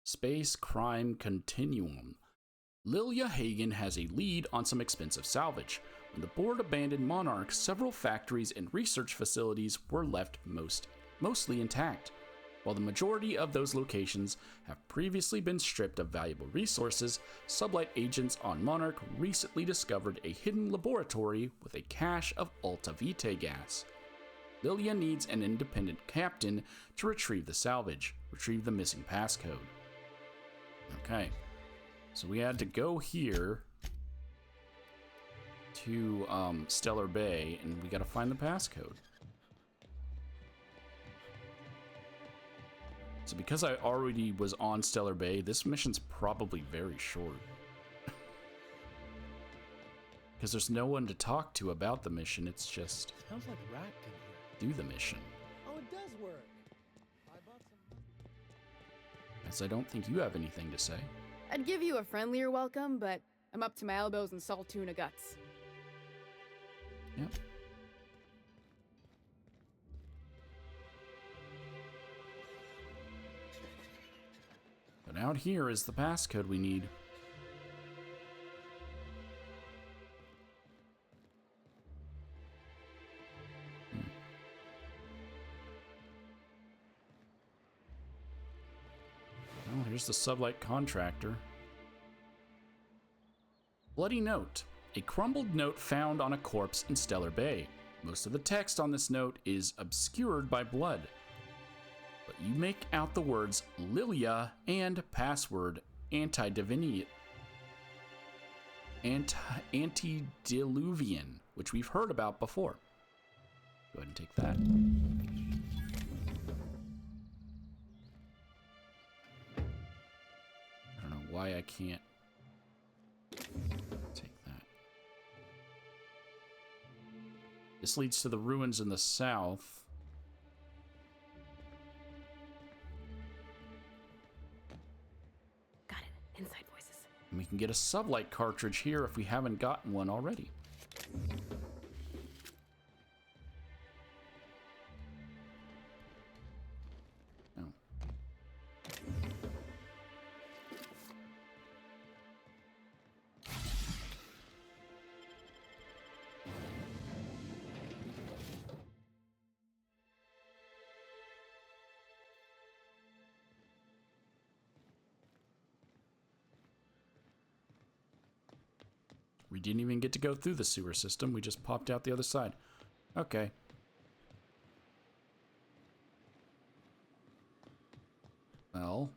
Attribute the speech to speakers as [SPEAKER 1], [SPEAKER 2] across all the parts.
[SPEAKER 1] Space Crime Continuum. Lilia Hagen has a lead on some expensive salvage. When the board abandoned Monarch, several factories and research facilities were left mostly intact. While the majority of those locations have previously been stripped of valuable resources, SubLight agents on Monarch recently discovered a hidden laboratory with a cache of Alta Vitae gas. Lilia needs an independent captain to retrieve the salvage, retrieve the missing passcode. Okay, so we had to go here to Stellar Bay, and we gotta find the passcode. So because I already was on Stellar Bay, this mission's probably very short. Because there's no one to talk to about the mission, it's just...
[SPEAKER 2] Sounds like Rat can
[SPEAKER 1] do
[SPEAKER 2] hear.
[SPEAKER 1] the mission.
[SPEAKER 2] Oh, it does work. I bought some...
[SPEAKER 1] As I don't think you have anything to say.
[SPEAKER 3] I'd give you a friendlier welcome, but I'm up to my elbows in salt tuna guts.
[SPEAKER 1] Yep. But out here is the passcode we need. Well, here's the SubLight contractor. Bloody note. A crumbled note found on a corpse in Stellar Bay. Most of the text on this note is obscured by blood. But you make out the words Lilia and password antediluvian, which we've heard about before. Go ahead and take that. I don't know why I can't take that. This leads to the ruins in the south.
[SPEAKER 3] Inside voices.
[SPEAKER 1] And we can get a SubLight cartridge here if we haven't gotten one already. No. We didn't even get to go through the sewer system. We just popped out the other side. Okay. Well,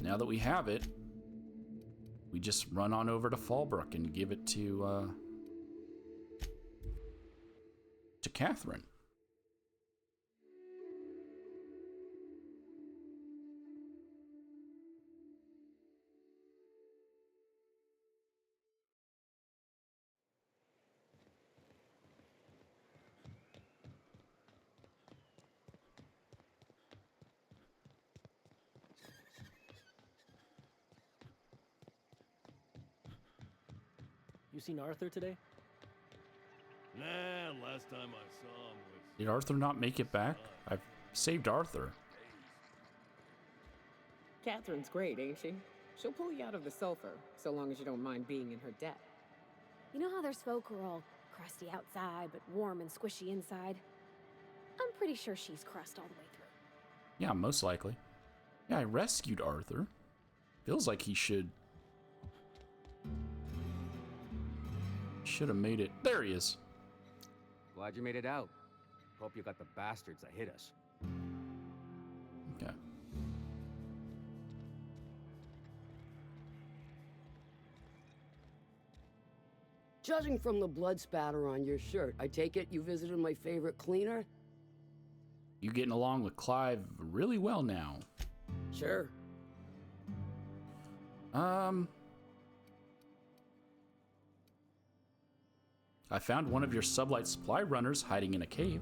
[SPEAKER 1] now that we have it, we just run on over to Fallbrook and give it to Catherine.
[SPEAKER 2] You seen Arthur today?
[SPEAKER 4] Nah, last time I saw him was...
[SPEAKER 1] Did Arthur not make it back? I've saved Arthur.
[SPEAKER 5] Catherine's great, ain't she? She'll pull you out of the sulfur, so long as you don't mind being in her debt.
[SPEAKER 6] You know how there's folk who are all crusty outside, but warm and squishy inside? I'm pretty sure she's crust all the way through.
[SPEAKER 1] Yeah, most likely. Yeah, I rescued Arthur. Feels like he should have made it. There he is.
[SPEAKER 7] Glad you made it out. Hope you got the bastards that hit us.
[SPEAKER 1] Okay.
[SPEAKER 8] Judging from the blood spatter on your shirt, I take it you visited my favorite cleaner?
[SPEAKER 1] You getting along with Clive really well now.
[SPEAKER 8] Sure.
[SPEAKER 1] I found one of your SubLight supply runners hiding in a cave.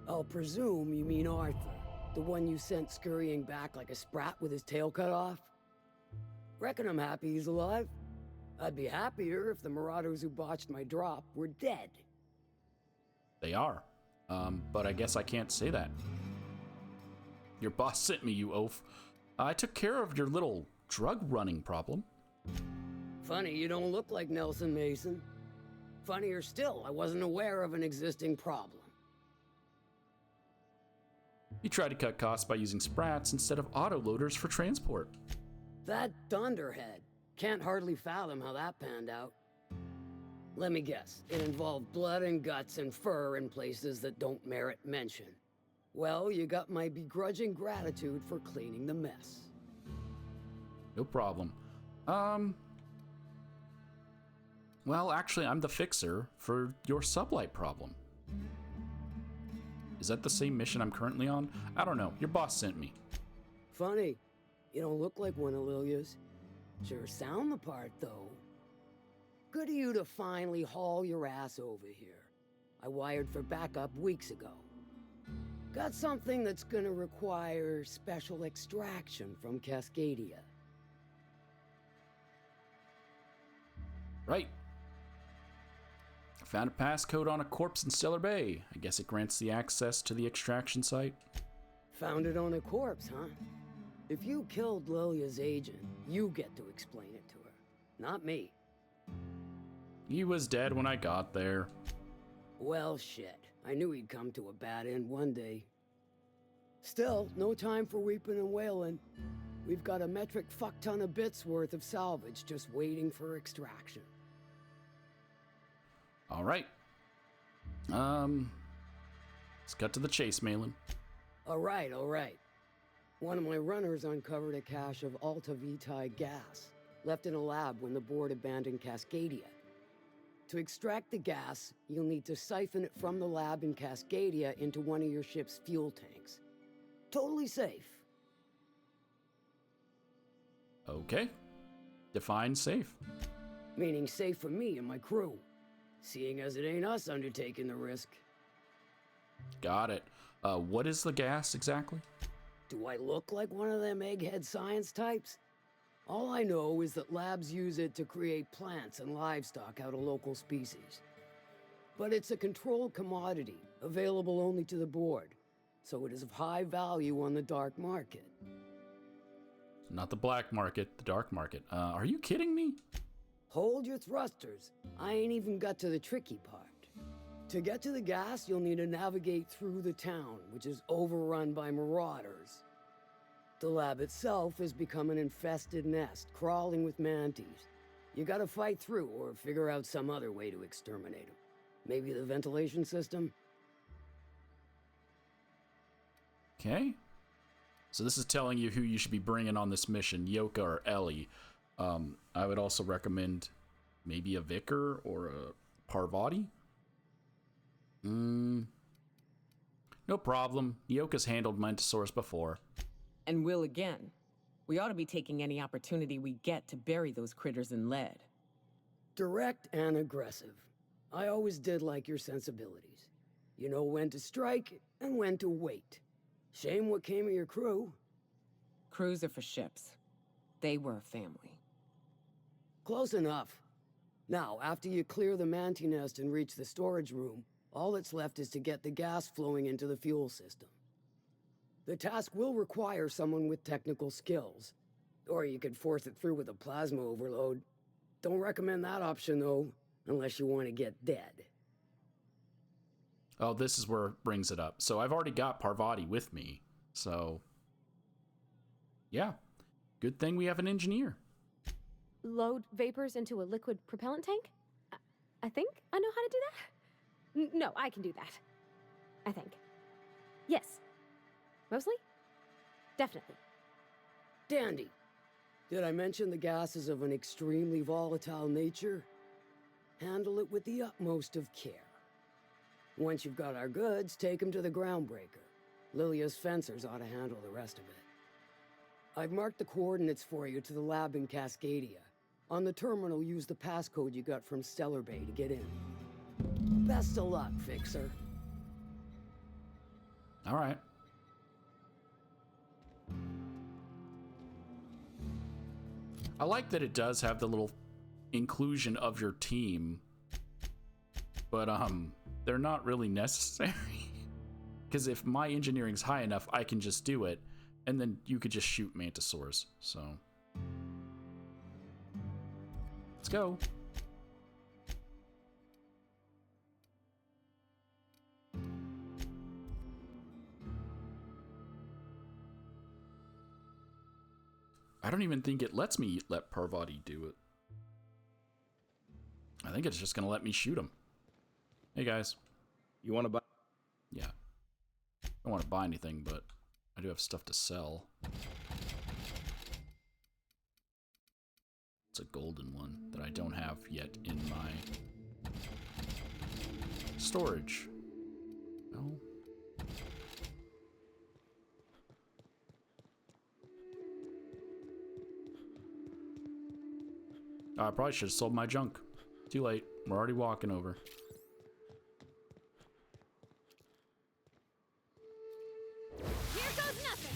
[SPEAKER 8] I'll presume you mean Arthur, the one you sent scurrying back like a sprat with his tail cut off. Reckon I'm happy he's alive. I'd be happier if the marauders who botched my drop were dead.
[SPEAKER 1] They are. But I guess I can't say that. Your boss sent me, you oaf. I took care of your little drug running problem.
[SPEAKER 8] Funny, you don't look like Nelson Mason. Funnier still, I wasn't aware of an existing problem.
[SPEAKER 1] You tried to cut costs by using sprats instead of autoloaders for transport.
[SPEAKER 8] That dunderhead. Can't hardly fathom how that panned out. Let me guess, it involved blood and guts and fur in places that don't merit mention. Well, you got my begrudging gratitude for cleaning the mess.
[SPEAKER 1] No problem. Well, actually, I'm the fixer for your SubLight problem. Is that the same mission I'm currently on? I don't know. Your boss sent me.
[SPEAKER 8] Funny, you don't look like one of Lilia's. Sure sound the part, though. Good of you to finally haul your ass over here. I wired for backup weeks ago. Got something that's gonna require special extraction from Cascadia.
[SPEAKER 1] Right. Found a passcode on a corpse in Stellar Bay. I guess it grants the access to the extraction site.
[SPEAKER 8] Found it on a corpse, huh? If you killed Lilia's agent, you get to explain it to her, not me.
[SPEAKER 1] He was dead when I got there.
[SPEAKER 8] Well, shit. I knew he'd come to a bad end one day. Still, no time for weeping and wailing. We've got a metric fuck-ton of bits worth of salvage just waiting for extraction.
[SPEAKER 1] All right. Let's cut to the chase, Malin.
[SPEAKER 8] All right. One of my runners uncovered a cache of Alta Vitae gas, left in a lab when the board abandoned Cascadia. To extract the gas, you'll need to siphon it from the lab in Cascadia into one of your ship's fuel tanks. Totally safe.
[SPEAKER 1] Okay. Define safe.
[SPEAKER 8] Meaning safe for me and my crew, seeing as it ain't us undertaking the risk.
[SPEAKER 1] Got it. What is the gas exactly?
[SPEAKER 8] Do I look like one of them egghead science types? All I know is that labs use it to create plants and livestock out of local species. But it's a controlled commodity, available only to the board, so it is of high value on the dark market.
[SPEAKER 1] Not the black market, the dark market. Are you kidding me?
[SPEAKER 8] Hold your thrusters. I ain't even got to the tricky part. To get to the gas, you'll need to navigate through the town, which is overrun by marauders. The lab itself has become an infested nest, crawling with mantis. You gotta fight through or figure out some other way to exterminate them. Maybe the ventilation system?
[SPEAKER 1] Okay. So this is telling you who you should be bringing on this mission, Yoka or Ellie. I would also recommend maybe a Vicar or a Parvati. No problem. Yoka's handled Mentosaurus before.
[SPEAKER 5] And will again. We ought to be taking any opportunity we get to bury those critters in lead.
[SPEAKER 8] Direct and aggressive. I always did like your sensibilities. You know when to strike and when to wait. Shame what came of your crew.
[SPEAKER 5] Crews are for ships. They were a family.
[SPEAKER 8] Close enough. Now, after you clear the manti nest and reach the storage room, all that's left is to get the gas flowing into the fuel system. The task will require someone with technical skills. Or you could force it through with a plasma overload. Don't recommend that option, though, unless you want to get dead.
[SPEAKER 1] Oh, this is where it brings it up. So I've already got Parvati with me. So, yeah. Good thing we have an engineer.
[SPEAKER 6] Load vapors into a liquid propellant tank? I think I know how to do that. No, I can do that. I think. Yes. Mostly? Definitely.
[SPEAKER 8] Dandy. Did I mention the gas is of an extremely volatile nature? Handle it with the utmost of care. Once you've got our goods, take them to the groundbreaker. Lilia's fencers ought to handle the rest of it. I've marked the coordinates for you to the lab in Cascadia. On the terminal, use the passcode you got from Stellar Bay to get in. Best of luck, Fixer.
[SPEAKER 1] All right. I like that it does have the little inclusion of your team, but they're not really necessary. Because if my engineering's high enough, I can just do it. And then you could just shoot mantisaurs, so. Let's go. I don't even think it lets me let Parvati do it. I think it's just gonna let me shoot him. Hey guys.
[SPEAKER 4] You want to buy?
[SPEAKER 1] Yeah. I don't want to buy anything, but I do have stuff to sell. It's a golden one that I don't have yet in my storage. No. I probably should have sold my junk. Too late. We're already walking over.
[SPEAKER 6] Here goes nothing.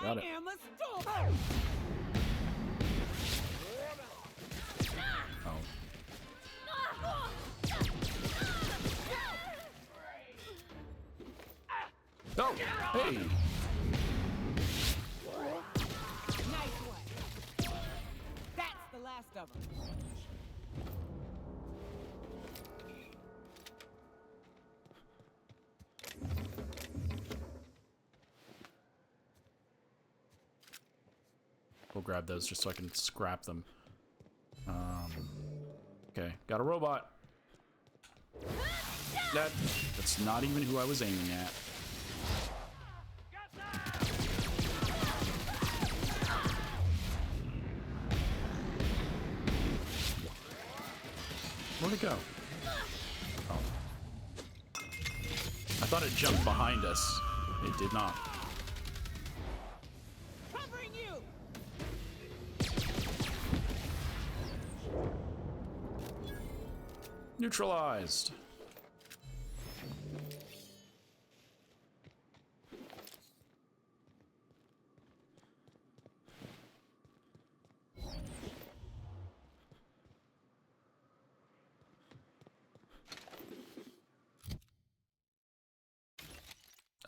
[SPEAKER 1] Got it.
[SPEAKER 5] I am a storm.
[SPEAKER 1] Oh. Oh, hey!
[SPEAKER 5] Nice one. That's the last of them.
[SPEAKER 1] We'll grab those just so I can scrap them. Okay, got a robot. That's not even who I was aiming at. Where'd it go? Oh. I thought it jumped behind us. It did not.
[SPEAKER 5] Covering you.
[SPEAKER 1] Neutralized.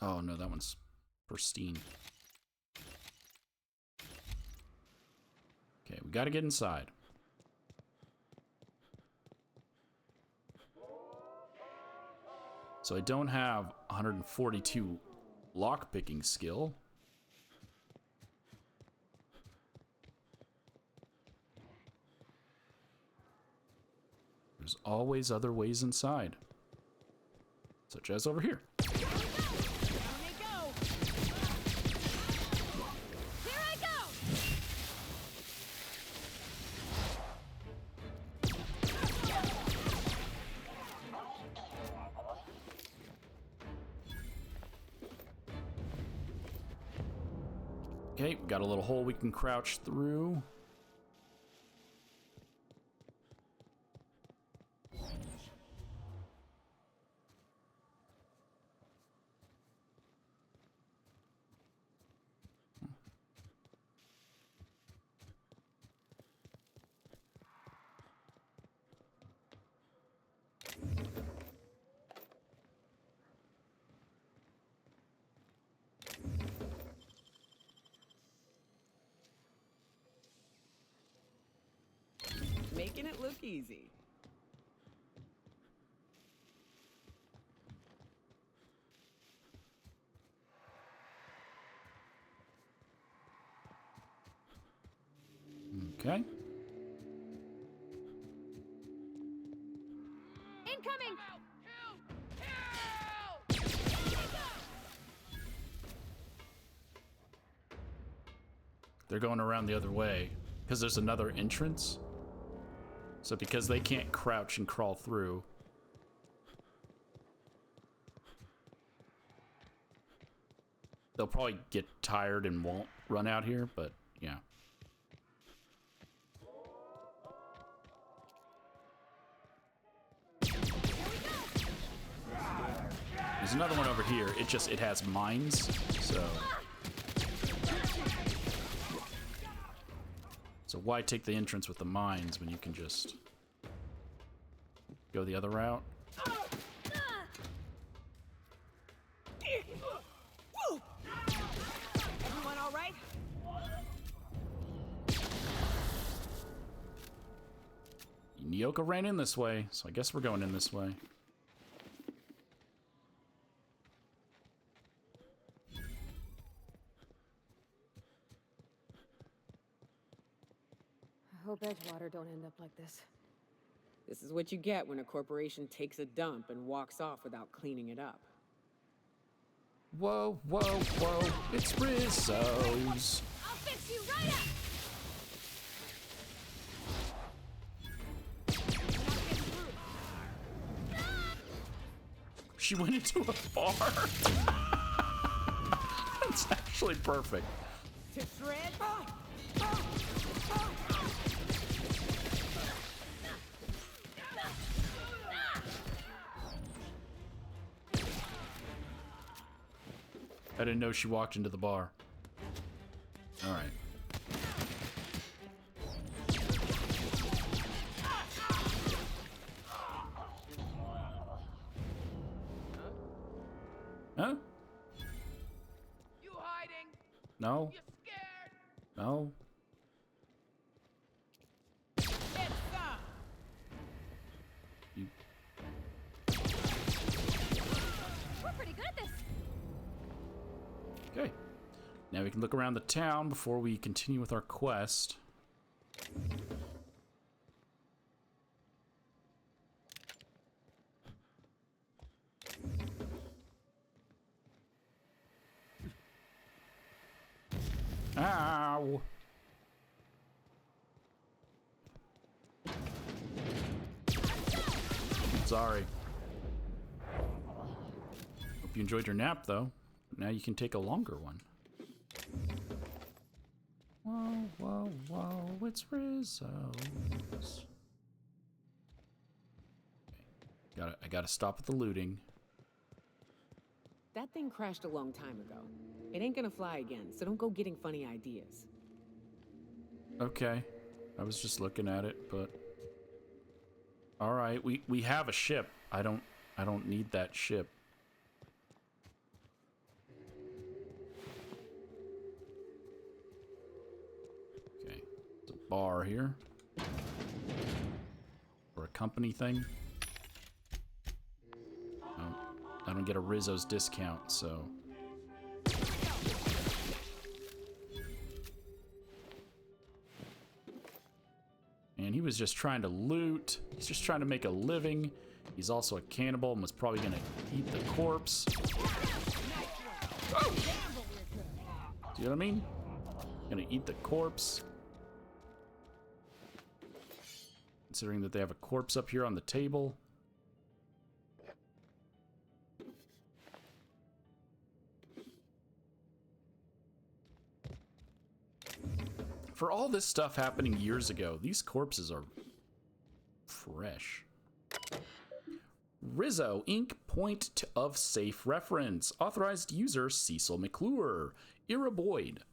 [SPEAKER 1] Oh no, that one's pristine. Okay, we gotta get inside. So I don't have 142 lockpicking skill. There's always other ways inside. Such as over here. Okay, we got a little hole we can crouch through.
[SPEAKER 5] Making it look easy.
[SPEAKER 1] Okay.
[SPEAKER 6] Incoming!
[SPEAKER 1] They're going around the other way because there's another entrance. So because they can't crouch and crawl through, they'll probably get tired and won't run out here, but yeah. There's another one over here. It has mines, so why take the entrance with the mines when you can just go the other route?
[SPEAKER 5] Everyone all right?
[SPEAKER 1] Nyoka ran in this way, so I guess we're going in this way.
[SPEAKER 6] I hope Edgewater don't end up like this.
[SPEAKER 5] This is what you get when a corporation takes a dump and walks off without cleaning it up.
[SPEAKER 1] Whoa, whoa, whoa, it's Rizzo's.
[SPEAKER 6] I'll fix you right up!
[SPEAKER 1] She went into a bar. That's actually perfect.
[SPEAKER 5] To shred?
[SPEAKER 1] I didn't know she walked into the bar. All right. Huh?
[SPEAKER 5] You hiding?
[SPEAKER 1] No.
[SPEAKER 5] You scared?
[SPEAKER 1] No.
[SPEAKER 5] Get some!
[SPEAKER 1] You.
[SPEAKER 6] We're pretty good at this.
[SPEAKER 1] Okay. Now we can look around the town before we continue with our quest. Ow! Sorry. Hope you enjoyed your nap, though. Now you can take a longer one. Whoa, whoa, whoa, it's Rizzo's. Okay. I gotta stop with the looting.
[SPEAKER 5] That thing crashed a long time ago. It ain't gonna fly again, so don't go getting funny ideas.
[SPEAKER 1] Okay. I was just looking at it, but... Alright, we have a ship. I don't need that ship. Okay. There's a bar here. Or a company thing. Oh, I don't get a Rizzo's discount, so... And he was just trying to loot. He's just trying to make a living. He's also a cannibal and was probably gonna eat the corpse. Oh! Do you know what I mean? Gonna eat the corpse. Considering that they have a corpse up here on the table. For all this stuff happening years ago, these corpses are fresh. Rizzo, Inc. Point of safe reference. Authorized user Cecil McClure. Ira Boyd.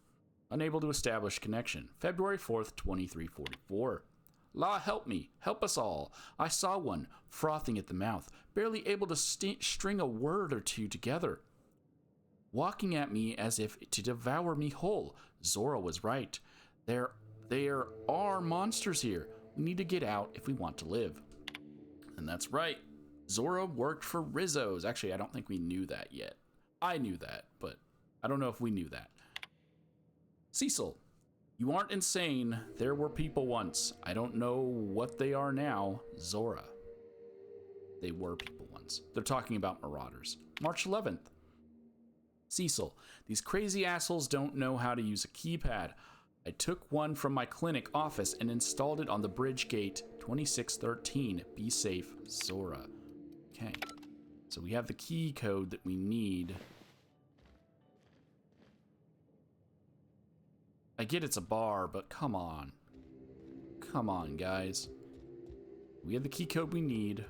[SPEAKER 1] Unable to establish connection. February 4th, 2344. Law, help me. Help us all. I saw one, frothing at the mouth, barely able to string a word or two together. Walking at me as if to devour me whole. Zora was right. There are monsters here. We need to get out if we want to live. And that's right. Zora worked for Rizzo's. Actually, I don't think we knew that yet. I knew that, but I don't know if we knew that. Cecil, you aren't insane. There were people once. I don't know what they are now. Zora. They were people once. They're talking about marauders. March 11th. Cecil, these crazy assholes don't know how to use a keypad. I took one from my clinic office and installed it on the bridge gate 2613. Be safe, Zora. Okay, so we have the key code that we need. I get it's a bar, but come on. Come on, guys. We have the key code we need.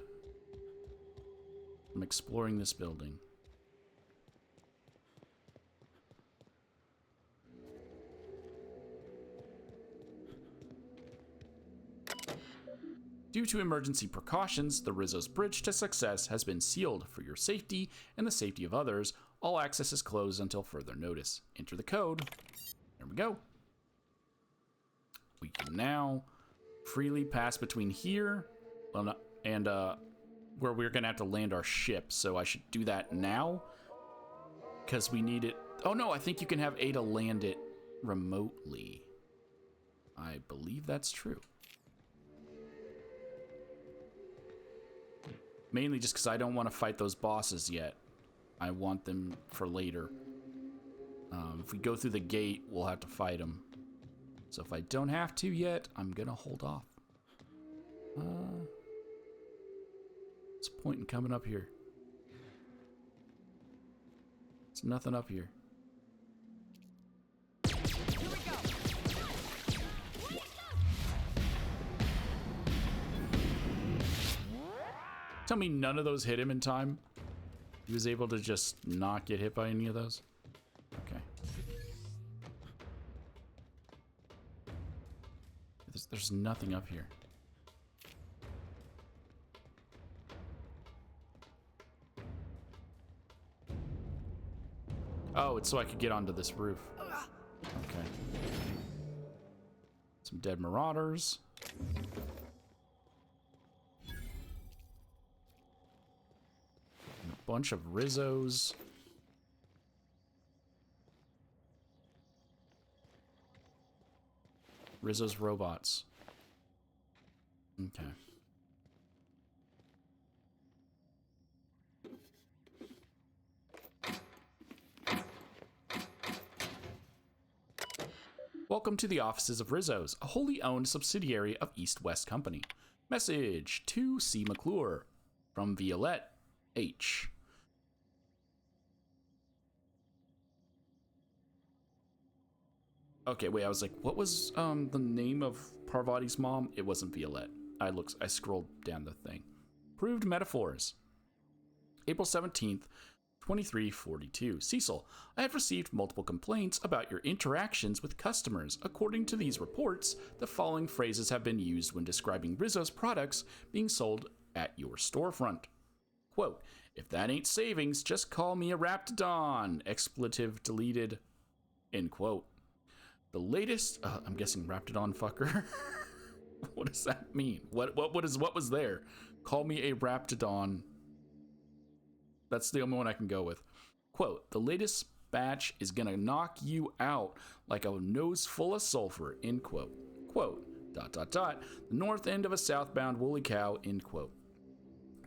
[SPEAKER 1] I'm exploring this building. Due to emergency precautions, the Rizzo's bridge to success has been sealed for your safety and the safety of others. All access is closed until further notice. Enter the code. There we go. We can now freely pass between here and where we're gonna have to land our ship. So I should do that now because we need it. Oh no, I think you can have Ada land it remotely. I believe that's true. Mainly just because I don't want to fight those bosses yet. I want them for later. If we go through the gate, we'll have to fight them. So if I don't have to yet, I'm gonna hold off. What's the point in coming up here? There's nothing up here. Tell me none of those hit him in time? He was able to just not get hit by any of those? Okay. There's nothing up here. Oh, it's so I could get onto this roof. Okay. Some dead marauders. A bunch of Rizzos. Rizzo's robots. Okay. Welcome to the offices of Rizzo's, a wholly owned subsidiary of East West Company. Message to C. McClure from Violette H. Okay, wait, I was like, what was the name of Parvati's mom? It wasn't Violette. I scrolled down the thing. Proved metaphors. April 17th, 2342. Cecil, I have received multiple complaints about your interactions with customers. According to these reports, the following phrases have been used when describing Rizzo's products being sold at your storefront. Quote, if that ain't savings, just call me a Raptidon. Expletive deleted. End quote. The latest, I'm guessing Raptidon fucker. What does that mean? What was there? Call me a Raptidon. That's the only one I can go with. Quote, the latest batch is gonna knock you out like a nose full of sulfur, end quote. Quote, ... the north end of a southbound woolly cow, end quote.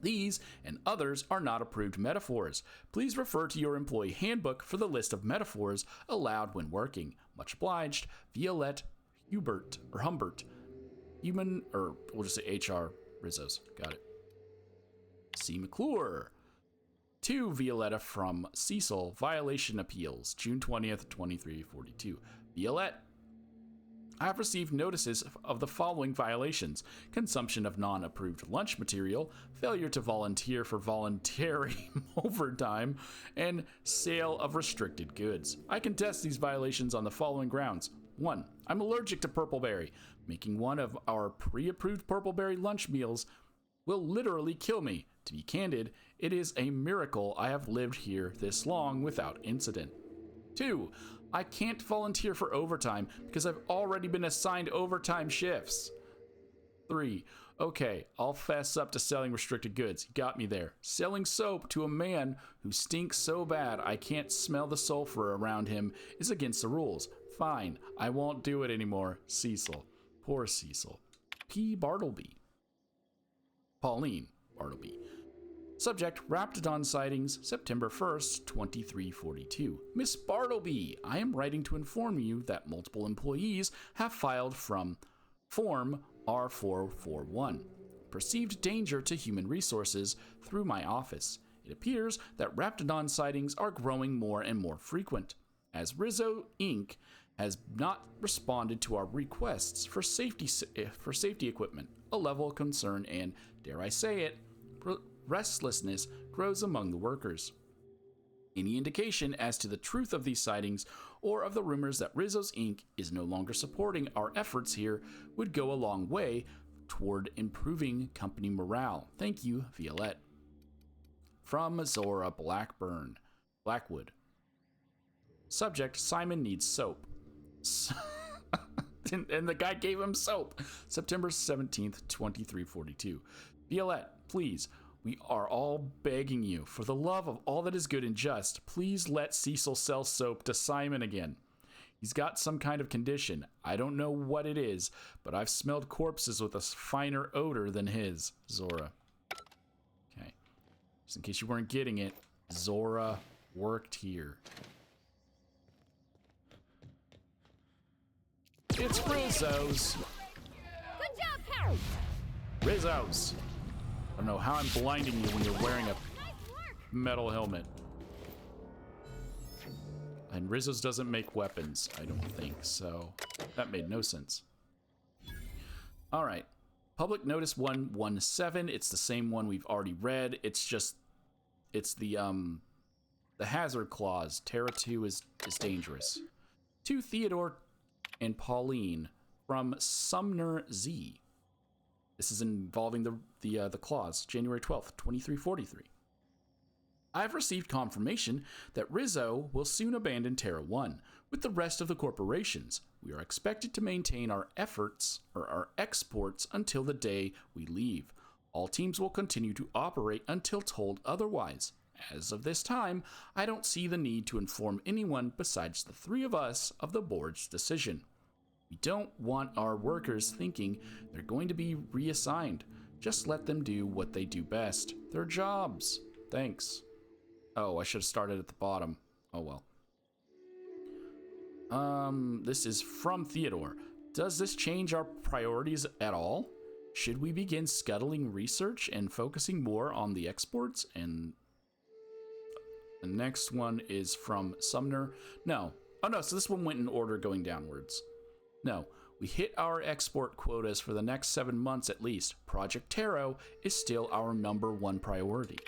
[SPEAKER 1] These and others are not approved metaphors. Please refer to your employee handbook for the list of metaphors allowed when working. Much obliged, Violette Humbert. Human, or we'll just say HR Rizzos. Got it. C. McClure. To Violetta from Cecil, violation appeals, June 20th, 2342. Violette, I have received notices of the following violations: consumption of non-approved lunch material, failure to volunteer for voluntary overtime, and sale of restricted goods. I contest these violations on the following grounds. 1. I'm allergic to purpleberry. Making one of our pre-approved purpleberry lunch meals will literally kill me. To be candid, it is a miracle I have lived here this long without incident. 2. I can't volunteer for overtime because I've already been assigned overtime shifts. 3. Okay, I'll fess up to selling restricted goods. You got me there. Selling soap to a man who stinks so bad I can't smell the sulfur around him is against the rules. Fine, I won't do it anymore. Cecil. Poor Cecil. P. Bartleby. Pauline Bartleby. Subject, Raptidon sightings, September 1st, 2342. Miss Bartleby, I am writing to inform you that multiple employees have filed from Form R441. Perceived danger to human resources through my office. It appears that Raptidon sightings are growing more and more frequent, as Rizzo Inc. has not responded to our requests for safety equipment, a level of concern and, dare I say it, restlessness grows among the workers. Any indication as to the truth of these sightings or of the rumors that Rizzo's Inc. is no longer supporting our efforts here would go a long way toward improving company morale. Thank you, Violette. From Zora Blackwood. Subject, Simon needs soap. And the guy gave him soap. September 17th, 2342. Violette, please, we are all begging you, for the love of all that is good and just, please let Cecil sell soap to Simon again. He's got some kind of condition. I don't know what it is, but I've smelled corpses with a finer odor than his. Zora. Okay. Just in case you weren't getting it, Zora worked here. It's Rizzo's.
[SPEAKER 6] Good job, Carol.
[SPEAKER 1] Rizzo's. I don't know how I'm blinding you when you're wearing a
[SPEAKER 6] Nice work.
[SPEAKER 1] metal helmet. And Rizzo's doesn't make weapons, I don't think, so that made no sense. All right. Public Notice 117. It's the same one we've already read. It's the hazard clause. Terra 2 is dangerous. To Theodore and Pauline from Sumner Z. This is involving the clause, January 12th, 2343. I've received confirmation that Rizzo will soon abandon Terra 1 with the rest of the corporations. We are expected to maintain our efforts or our exports until the day we leave. All teams will continue to operate until told otherwise. As of this time, I don't see the need to inform anyone besides the three of us of the board's decision. We don't want our workers thinking they're going to be reassigned. Just let them do what they do best. Their jobs. Thanks. Oh, I should have started at the bottom. Oh well. This is from Theodore. Does this change our priorities at all? Should we begin scuttling research and focusing more on the exports? And the next one is from Sumner. No. Oh no, so this one went in order going downwards. No, we hit our export quotas for the next 7 months at least. Project Tarot is still our #1 priority.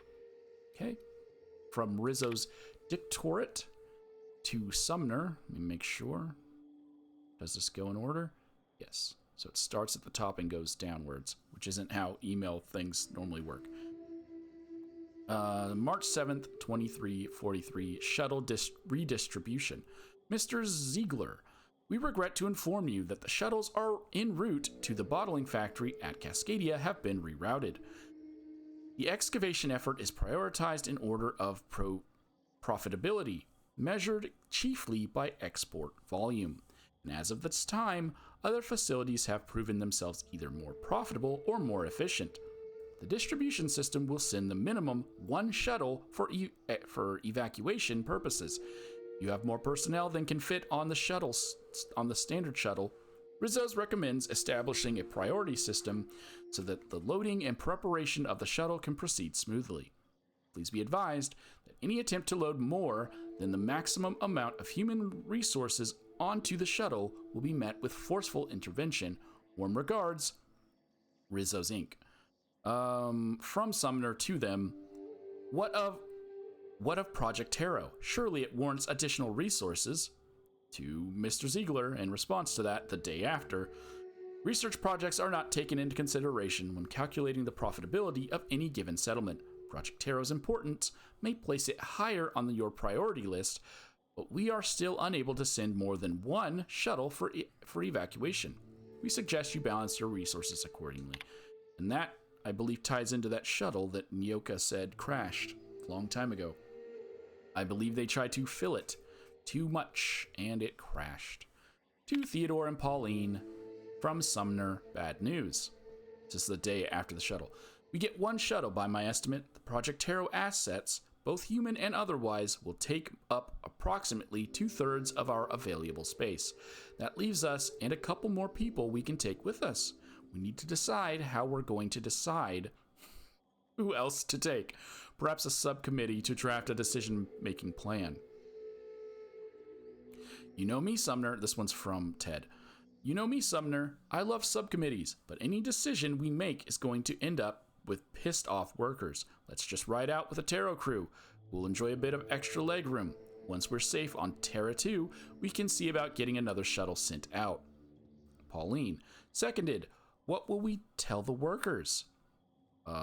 [SPEAKER 1] Okay. From Rizzo's Dictorate to Sumner. Let me make sure. Does this go in order? Yes. So it starts at the top and goes downwards, which isn't how email things normally work. March 7th, 2343, shuttle redistribution. Mr. Ziegler, we regret to inform you that the shuttles are en route to the bottling factory at Cascadia have been rerouted. The excavation effort is prioritized in order of profitability, measured chiefly by export volume. And as of this time, other facilities have proven themselves either more profitable or more efficient. The distribution system will send the minimum 1 shuttle for evacuation purposes. You have more personnel than can fit on the standard shuttle. Rizzo's recommends establishing a priority system so that the loading and preparation of the shuttle can proceed smoothly. Please be advised that any attempt to load more than the maximum amount of human resources onto the shuttle will be met with forceful intervention. Warm regards, Rizzo's Inc. From Sumner to them, what of Project Tarot? Surely it warrants additional resources. To Mr. Ziegler, in response to that, the day after, research projects are not taken into consideration when calculating the profitability of any given settlement. Project Tarot's importance may place it higher on your priority list, but we are still unable to send more than 1 shuttle for evacuation. We suggest you balance your resources accordingly. And that, I believe, ties into that shuttle that Nyoka said crashed a long time ago. I believe they tried to fill it too much, and it crashed. To Theodore and Pauline from Sumner, bad news. This is the day after the shuttle. We get 1 shuttle by my estimate. The Project Tarot assets, both human and otherwise, will take up approximately 2/3 of our available space. That leaves us and a couple more people we can take with us. We need to decide how we're going to decide who else to take. Perhaps a subcommittee to draft a decision-making plan. You know me, Sumner. This one's from Ted. You know me, Sumner. I love subcommittees, but any decision we make is going to end up with pissed off workers. Let's just ride out with a Tarot crew. We'll enjoy a bit of extra legroom. Once we're safe on Terra 2, we can see about getting another shuttle sent out. Pauline. Seconded. What will we tell the workers?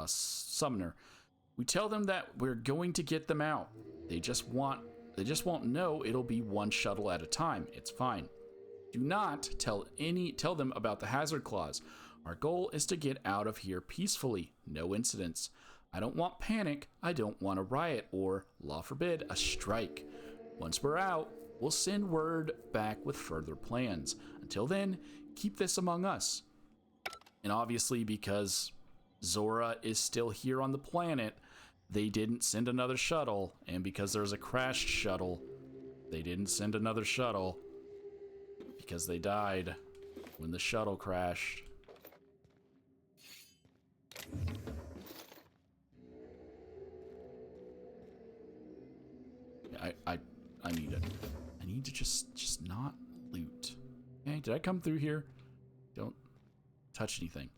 [SPEAKER 1] Summoner. We tell them that we're going to get them out. They just won't know it'll be one shuttle at a time. It's fine. Do not tell them about the hazard clause. Our goal is to get out of here peacefully. No incidents. I don't want panic. I don't want a riot or, law forbid, a strike. Once we're out, we'll send word back with further plans. Until then, keep this among us. And obviously, because Zora is still here on the planet, they didn't send another shuttle. And because there's a crashed shuttle, they didn't send another shuttle. Because they died when the shuttle crashed. I need to just not loot. Okay, did I come through here? Don't touch anything.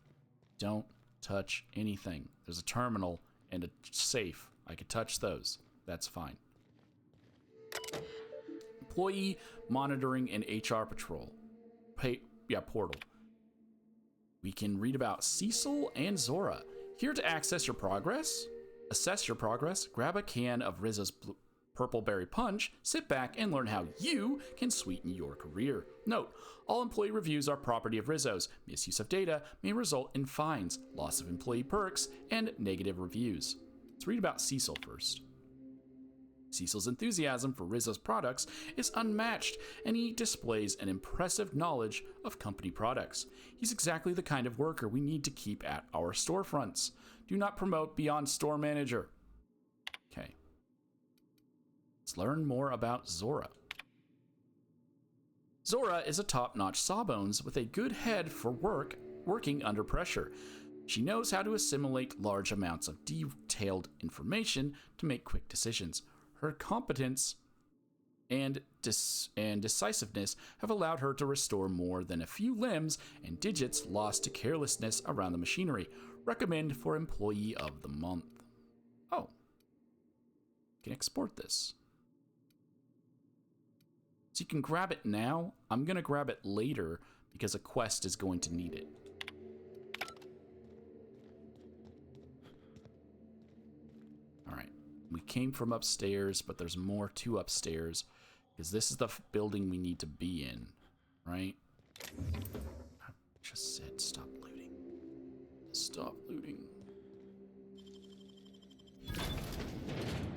[SPEAKER 1] Don't touch anything. There's a terminal and a safe. I could touch those. That's fine. Employee monitoring and HR patrol. Portal. We can read about Cecil and Zora. Here to assess your progress, grab a can of Rizzo's Purple Berry Punch, sit back and learn how you can sweeten your career. Note, all employee reviews are property of Rizzo's. Misuse of data may result in fines, loss of employee perks, and negative reviews. Let's read about Cecil first. Cecil's enthusiasm for Rizzo's products is unmatched, and he displays an impressive knowledge of company products. He's exactly the kind of worker we need to keep at our storefronts. Do not promote beyond store manager. Okay. Let's learn more about Zora. Zora is a top-notch sawbones with a good head for working under pressure. She knows how to assimilate large amounts of detailed information to make quick decisions. Her competence and decisiveness have allowed her to restore more than a few limbs and digits lost to carelessness around the machinery. Recommend for Employee of the Month. Oh. Can export this. So you can grab it now. I'm going to grab it later because a quest is going to need it. Alright. We came from upstairs, but there's more to upstairs because this is the building we need to be in, right? I just said stop looting. Stop looting.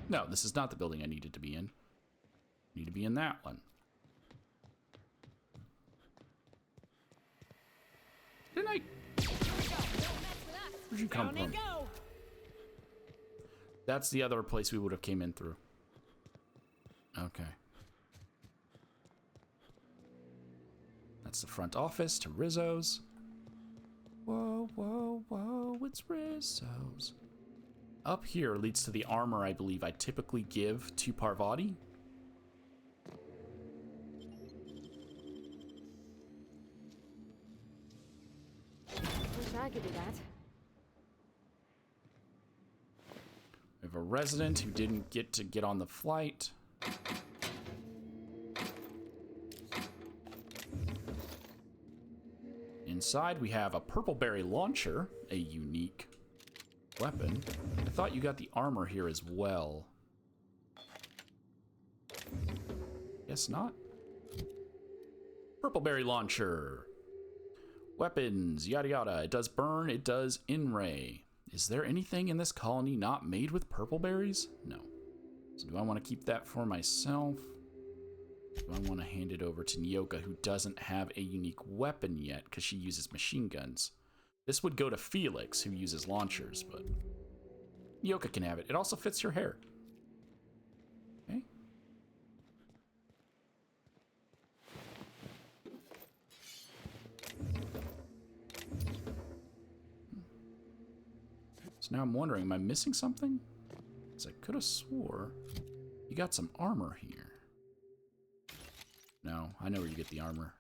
[SPEAKER 1] No, this is not the building I needed to be in. I need to be in that one. Didn't I? Where'd you come from? That's the other place we would have came in through. Okay. That's the front office to Rizzo's. Whoa, whoa, whoa, it's Rizzo's. Up here leads to the armor I believe I typically give to Parvati.
[SPEAKER 6] Wish I could do that.
[SPEAKER 1] We have a resident who didn't get on the flight. Inside we have a purple berry launcher, a unique weapon. I thought you got the armor here as well. Guess not. Purple berry launcher. Weapons, yada yada. It does burn, it does in-ray. Is there anything in this colony not made with purple berries? No. So do I want to keep that for myself? Do I want to hand it over to Nyoka, who doesn't have a unique weapon yet because she uses machine guns? This would go to Felix, who uses launchers, but Nyoka can have it. It also fits your hair. Okay. So now I'm wondering, am I missing something? Because I could have swore you got some armor here. No, I know where you get the armor.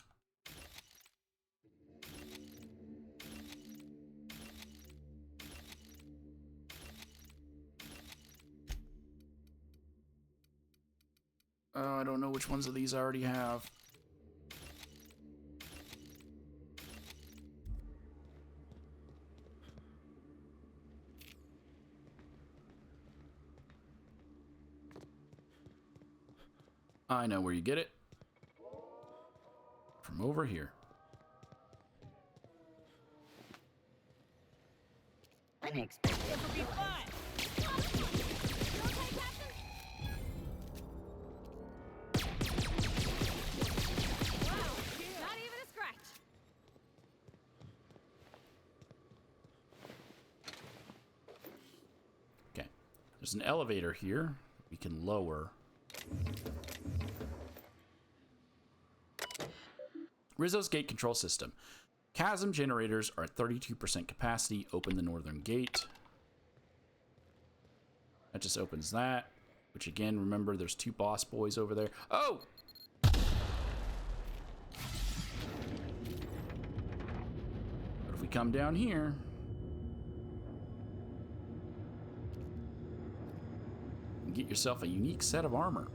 [SPEAKER 1] Oh, I don't know which ones of these I already have. I know where you get it. From over here.
[SPEAKER 9] Unexpected. This will be fun.
[SPEAKER 6] Wow, not even a scratch.
[SPEAKER 1] Okay. There's an elevator here. We can lower. Rizzo's gate control system. Chasm generators are at 32% capacity. Open the northern gate. That just opens that. Which again, remember, there's two boss boys over there. Oh! But if we come down here... you can get yourself a unique set of armor.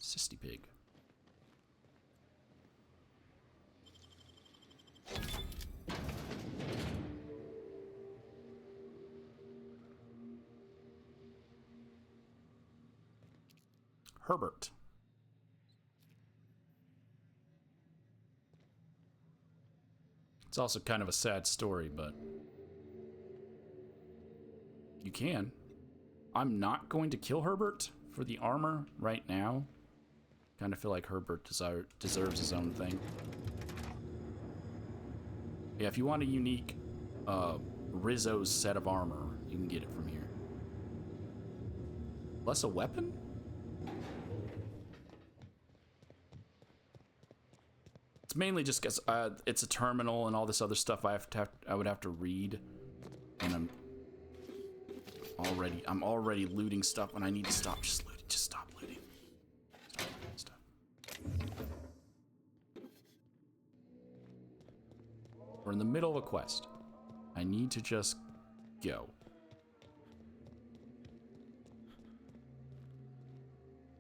[SPEAKER 1] Sissy pig. Herbert. It's also kind of a sad story, but you can. I'm not going to kill Herbert for the armor right now. Kind of feel like Herbert deserves his own thing. Yeah, if you want a unique Rizzo's set of armor, you can get it from here. Plus a weapon? It's mainly just because it's a terminal and all this other stuff I would have to read, and I'm already looting stuff when I need to stop. Just looting. Just stop looting. Stop looting stuff. We're in the middle of a quest. I need to just go.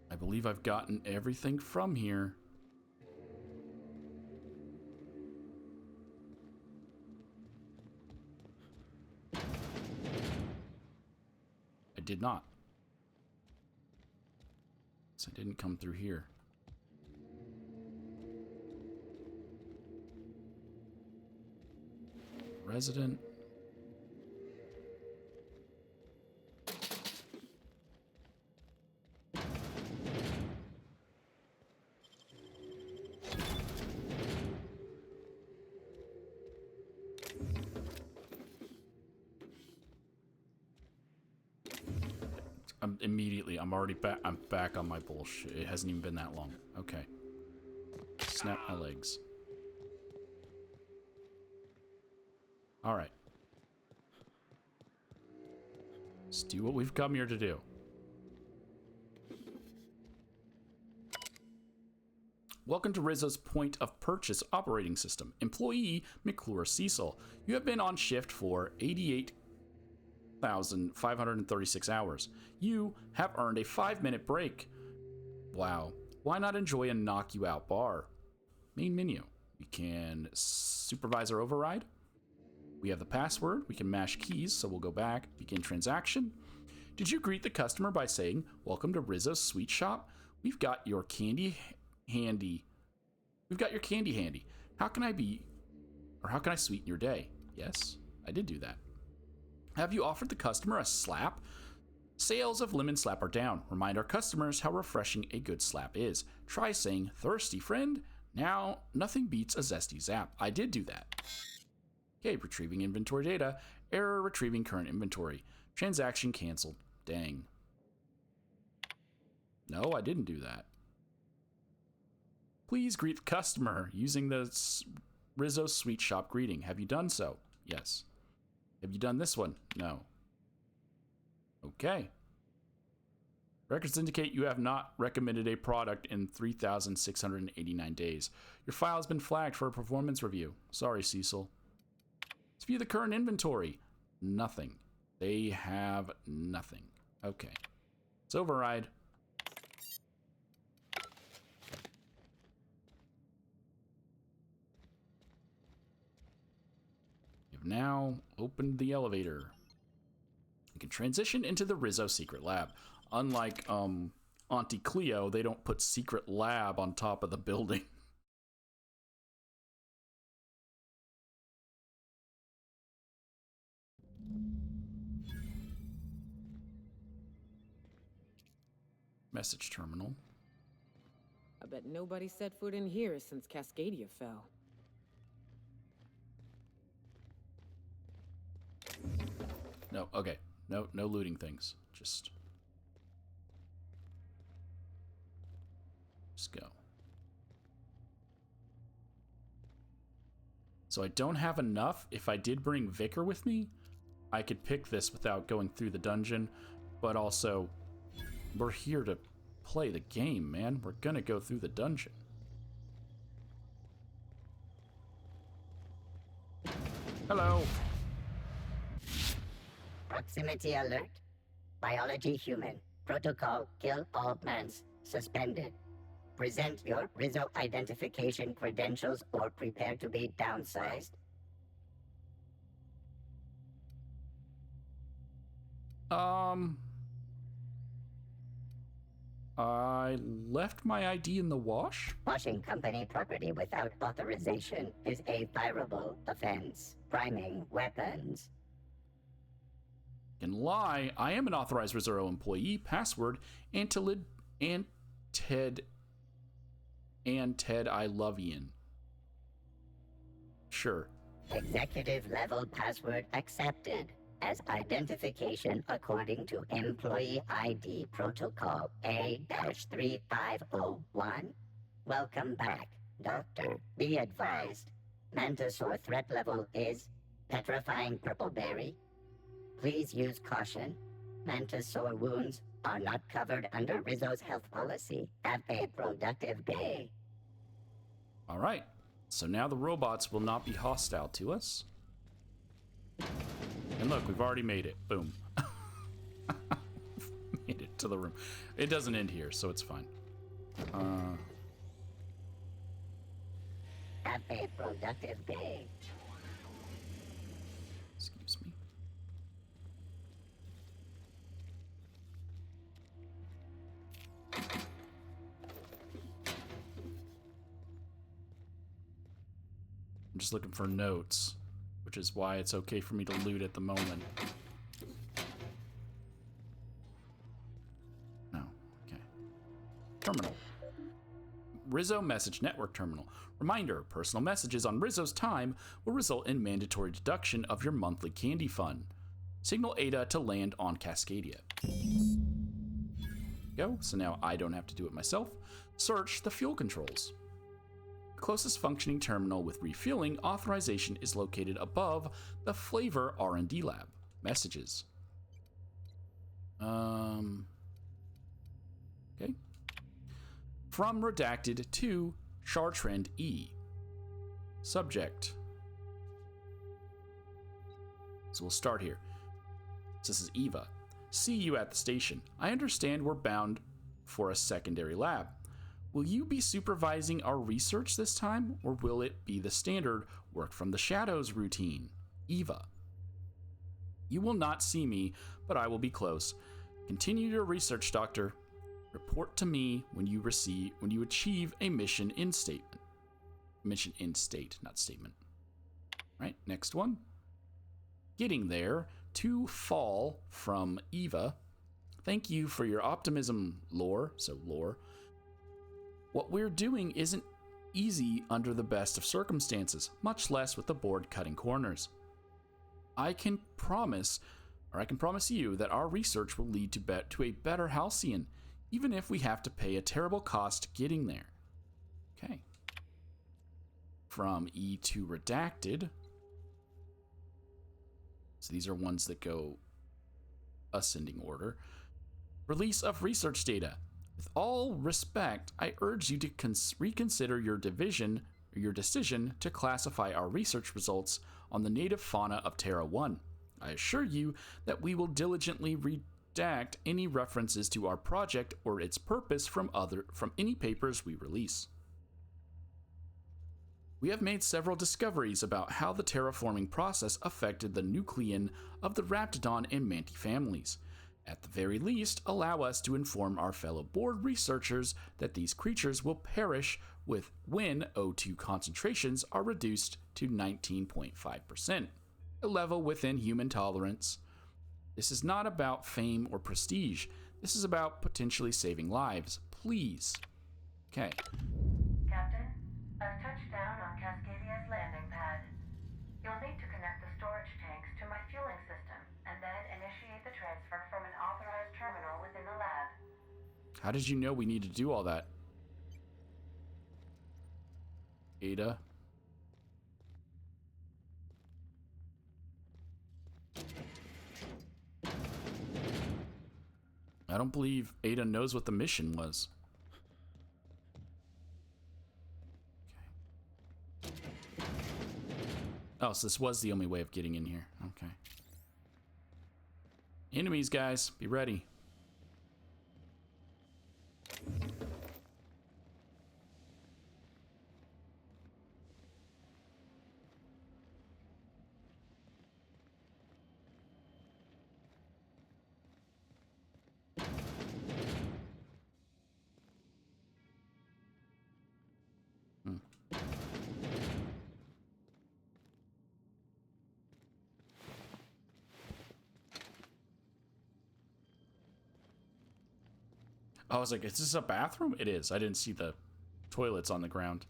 [SPEAKER 1] I believe I've gotten everything from here. I did not. So I didn't come through here. Resident. I'm already back. I'm back on my bullshit. It hasn't even been that long. Okay. Snap my legs. All right. Let's do what we've come here to do. Welcome to Rizzo's point of purchase operating system. Employee McClure Cecil. You have been on shift for 88,536 hours. You have earned a 5-minute break. Wow. Why not enjoy a knock you out bar? Main menu. We can supervisor override. We have the password. We can mash keys, so we'll go back. Begin transaction. Did you greet the customer by saying, "Welcome to Rizzo's Sweet Shop? We've got your candy handy. We've got your candy handy. How can I sweeten your day?" Yes, I did do that. Have you offered the customer a slap? Sales of lemon slap are down. Remind our customers how refreshing a good slap is. Try saying, "Thirsty, friend?" Now, nothing beats a zesty zap. I did do that. Okay, retrieving inventory data. Error retrieving current inventory. Transaction canceled. Dang. No, I didn't do that. Please greet the customer using the Rizzo Sweet Shop greeting. Have you done so? Yes. Have you done this one? No. Okay. Records indicate you have not recommended a product in 3,689 days. Your file has been flagged for a performance review. Sorry, Cecil. Let's view the current inventory. Nothing. They have nothing. Okay. Let's override. now open the elevator. You can transition into the Rizzo secret lab. Unlike Auntie Cleo, they don't put secret lab on top of the building. Message terminal.
[SPEAKER 5] I bet nobody set foot in here since Cascadia fell.
[SPEAKER 1] No, okay. No looting things. Just go. So I don't have enough. If I did bring Vicar with me, I could pick this without going through the dungeon, but also we're here to play the game, man. We're gonna go through the dungeon. Hello.
[SPEAKER 9] Proximity alert. Biology human. Protocol kill all plants. Suspended. Present your Rizzo identification credentials or prepare to be downsized.
[SPEAKER 1] I left my ID in the wash?
[SPEAKER 9] Washing company property without authorization is a fireable offense. Priming weapons.
[SPEAKER 1] Can lie. I am an authorized Rizzo employee. Password Antilid and Ted I love Ian. Sure.
[SPEAKER 9] Executive level password accepted as identification according to Employee ID Protocol A-3501. Welcome back, Doctor. Be advised. Mantisaur threat level is petrifying purpleberry. Please use caution. Mantisaur wounds are not covered under Rizzo's health policy. Have a productive day.
[SPEAKER 1] All right. So now the robots will not be hostile to us. And look, we've already made it. Boom. Made it to the room. It doesn't end here, so it's fine.
[SPEAKER 9] Have a productive day.
[SPEAKER 1] Excuse me. I'm just looking for notes, which is why it's okay for me to loot at the moment. No, okay. Terminal. Rizzo Message Network Terminal. Reminder, personal messages on Rizzo's time will result in mandatory deduction of your monthly candy fund. Signal Ada to land on Cascadia. Go, so now I don't have to do it myself. Search the fuel controls. The closest functioning terminal with refueling authorization is located above the Flavor R&D lab. Messages. Okay. From Redacted to Chartrand E. Subject. So we'll start here. So this is Eva. See you at the station. I understand we're bound for a secondary lab. Will you be supervising our research this time, or will it be the standard work from the shadows routine? Eva. You will not see me, but I will be close. Continue your research, Doctor. Report to me when you achieve a mission in statement. Mission in state, not statement. Right, next one. Getting there to fall from Eva. Thank you for your optimism, Lore. So Lore. What we're doing isn't easy under the best of circumstances, much less with the board cutting corners. I can promise you that our research will lead to a better Halcyon, even if we have to pay a terrible cost getting there. Okay. From E to Redacted. So these are ones that go ascending order. Release of research data. With all respect, I urge you to reconsider your decision to classify our research results on the native fauna of Terra 1. I assure you that we will diligently redact any references to our project or its purpose from any papers we release. We have made several discoveries about how the terraforming process affected the nucleon of the Raptidon and Manti families. At the very least, allow us to inform our fellow board researchers that these creatures will perish when O2 concentrations are reduced to 19.5%, a level within human tolerance. This is not about fame or prestige. This is about potentially saving lives. Please. Okay.
[SPEAKER 10] Captain, I've touched down on Cascadia's landing pad. You'll need to connect the storage tanks to my fueling system and then initiate the transfer from an authorized terminal within the lab.
[SPEAKER 1] How did you know we need to do all that? Ada? I don't believe Ada knows what the mission was. Okay. Oh, so this was the only way of getting in here. Okay. Enemies, guys. Be ready. I was like, is this a bathroom? It is. I didn't see the toilets on the ground.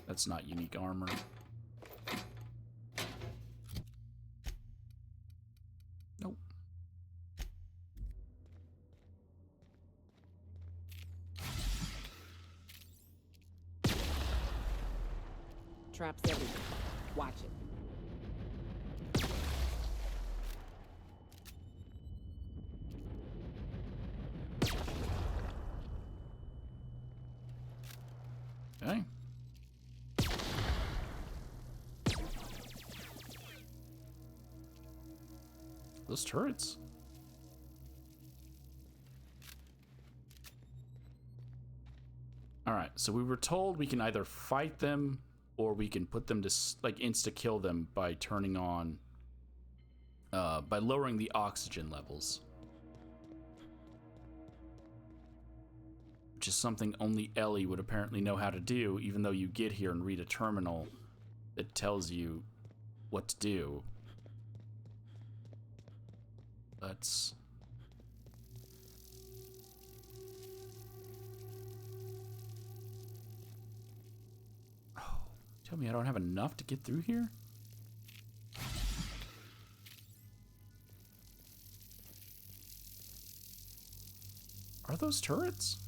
[SPEAKER 1] That's not unique armor. Nope.
[SPEAKER 5] Traps everywhere. Watch it.
[SPEAKER 1] Okay. Those turrets. Alright, so we were told we can either fight them or we can put them to, like, insta-kill them by turning on, by lowering the oxygen levels. Which is something only Ellie would apparently know how to do, even though you get here and read a terminal that tells you what to do. Let's... Oh, tell me I don't have enough to get through here? Are those turrets?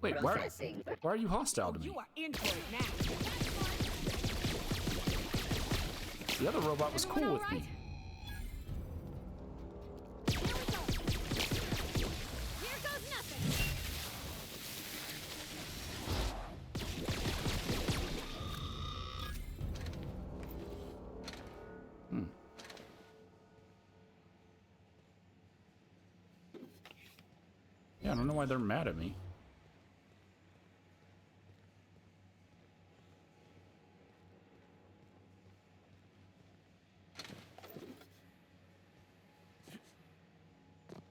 [SPEAKER 1] Wait, why are you hostile to me?
[SPEAKER 5] You are in for it now.
[SPEAKER 1] The other robot was cool with me.
[SPEAKER 6] Here goes nothing.
[SPEAKER 1] Yeah, I don't know why they're mad at me.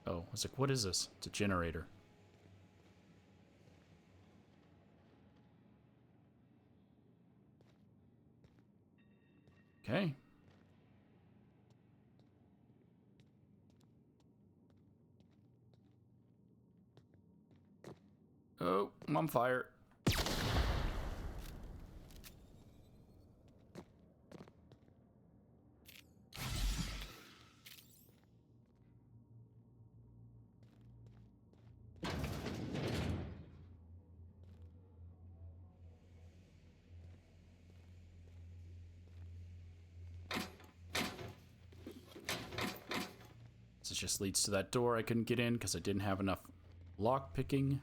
[SPEAKER 1] Oh, I was like, what is this? It's a generator. Okay. Oh, I'm on fire. it just leads to that door I couldn't get in because I didn't have enough lock picking.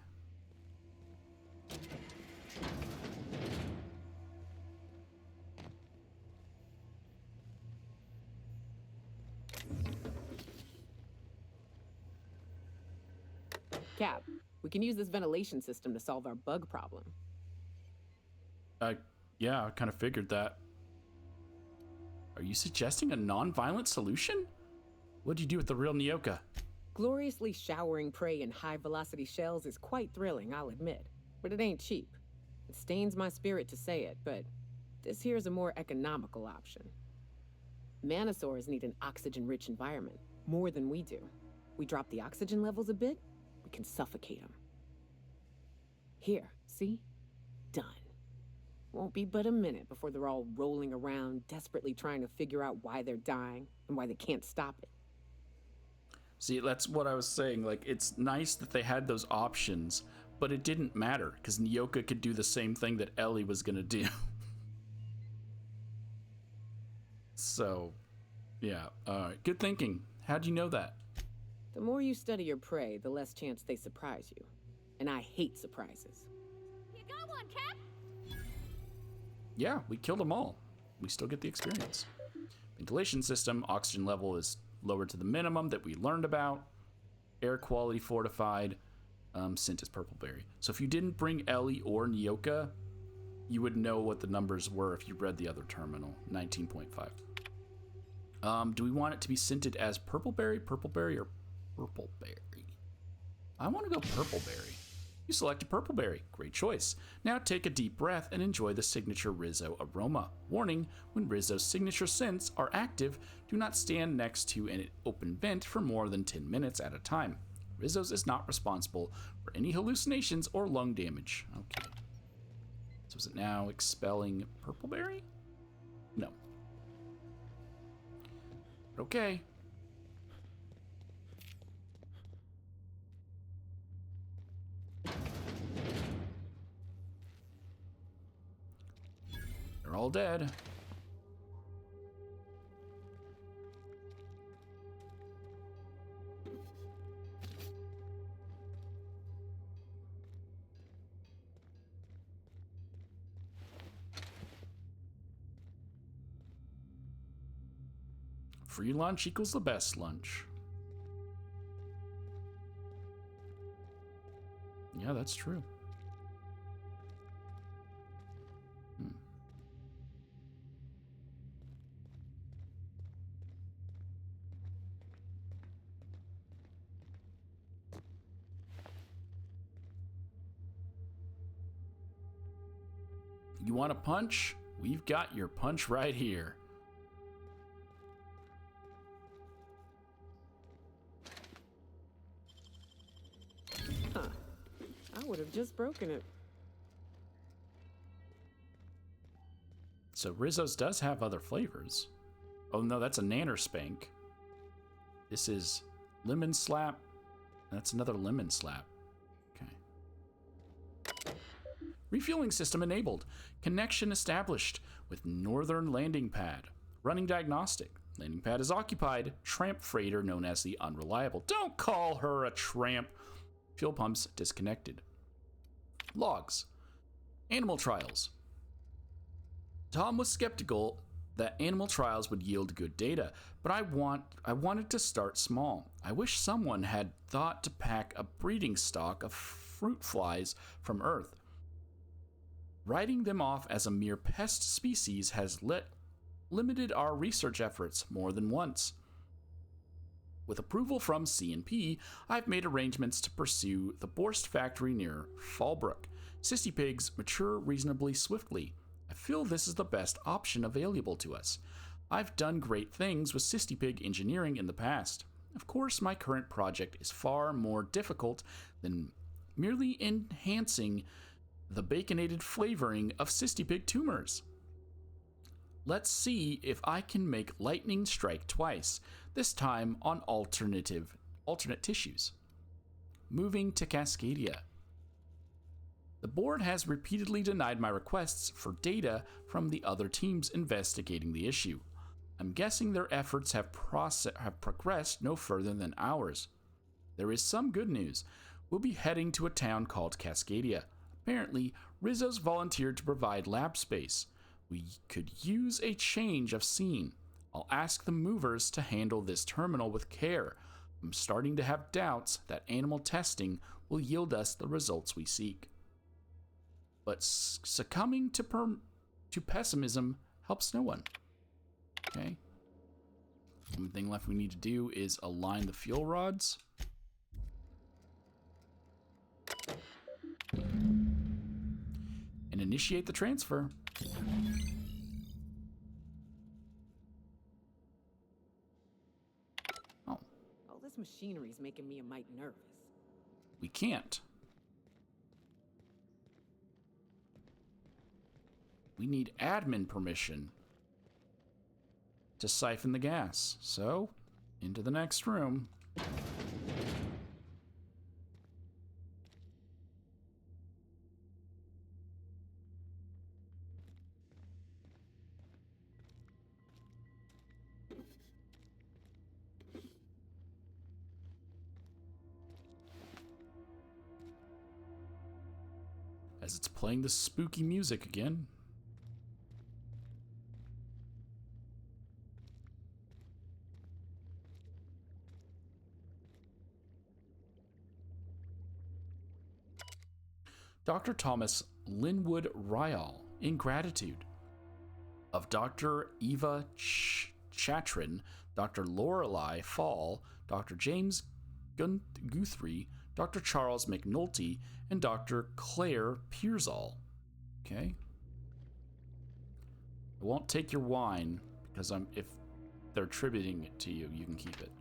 [SPEAKER 5] Cap, we can use this ventilation system to solve our bug problem.
[SPEAKER 1] Yeah, I kind of figured that. Are you suggesting a non-violent solution? What do you do with the real Nyoka?
[SPEAKER 5] Gloriously showering prey in high-velocity shells is quite thrilling, I'll admit. But it ain't cheap. It stains my spirit to say it, but this here's a more economical option. Manosaurs need an oxygen-rich environment, more than we do. We drop the oxygen levels a bit, we can suffocate them. Here, see? Done. Won't be but a minute before they're all rolling around, desperately trying to figure out why they're dying and why they can't stop it.
[SPEAKER 1] See, that's what I was saying. Like, it's nice that they had those options, but it didn't matter because Nyoka could do the same thing that Ellie was gonna do. So, yeah. Good thinking. How'd you know that?
[SPEAKER 5] The more you study your prey, the less chance they surprise you. And I hate surprises.
[SPEAKER 6] You got one, Cap?
[SPEAKER 1] Yeah, we killed them all. We still get the experience. Ventilation system, oxygen level is lowered to the minimum that we learned about. Air quality fortified. Scent is purple berry. So if you didn't bring Ellie or Nyoka, you would know what the numbers were if you read the other terminal. 19.5. Do we want it to be scented as purple berry, or purple berry? I want to go purple berry. You selected purple berry. Great choice. Now take a deep breath and enjoy the signature Rizzo aroma. Warning, when Rizzo's signature scents are active, do not stand next to an open vent for more than 10 minutes at a time. Rizzo's is not responsible for any hallucinations or lung damage. Okay. So is it now expelling purple berry? No. Okay. They're all dead. Free lunch equals the best lunch. Yeah, that's true. You want a punch? We've got your punch right here.
[SPEAKER 5] Huh. I would have just broken it.
[SPEAKER 1] So Rizzo's does have other flavors. Oh no, that's a nanner spank. This is lemon slap. That's another lemon slap. Okay. Refueling system enabled. Connection established with northern landing pad. Running diagnostic. Landing pad is occupied. Tramp freighter known as the Unreliable. Don't call her a tramp. Fuel pumps disconnected. Logs. Animal trials. Tom was skeptical that animal trials would yield good data, but I wanted to start small. I wish someone had thought to pack a breeding stock of fruit flies from Earth. Writing them off as a mere pest species has limited our research efforts more than once. With approval from C&P, I've made arrangements to pursue the Borst factory near Fallbrook. Sissy pigs mature reasonably swiftly. I feel this is the best option available to us. I've done great things with Sissy pig engineering in the past. Of course, my current project is far more difficult than merely enhancing the baconated flavoring of Sissy pig tumors. Let's see if I can make lightning strike twice, this time on alternate tissues. Moving to Cascadia. The board has repeatedly denied my requests for data from the other teams investigating the issue. I'm guessing their efforts have progressed no further than ours. There is some good news. We'll be heading to a town called Cascadia. Apparently, Rizzo's volunteered to provide lab space. We could use a change of scene. I'll ask the movers to handle this terminal with care. I'm starting to have doubts that animal testing will yield us the results we seek. But succumbing to pessimism helps no one. Okay. One thing left we need to do is align the fuel rods. And initiate the transfer. Oh.
[SPEAKER 5] All this machinery is making me a mite nervous.
[SPEAKER 1] We can't. We need admin permission to siphon the gas. So, into the next room. As it's playing the spooky music again. Dr. Thomas Linwood Ryall, in gratitude. Of Dr. Eva Chatrin, Dr. Lorelei Fall, Dr. James Guthrie, Dr. Charles McNulty, and Dr. Claire Pearsall. Okay. I won't take your wine because if they're attributing it to you, you can keep it.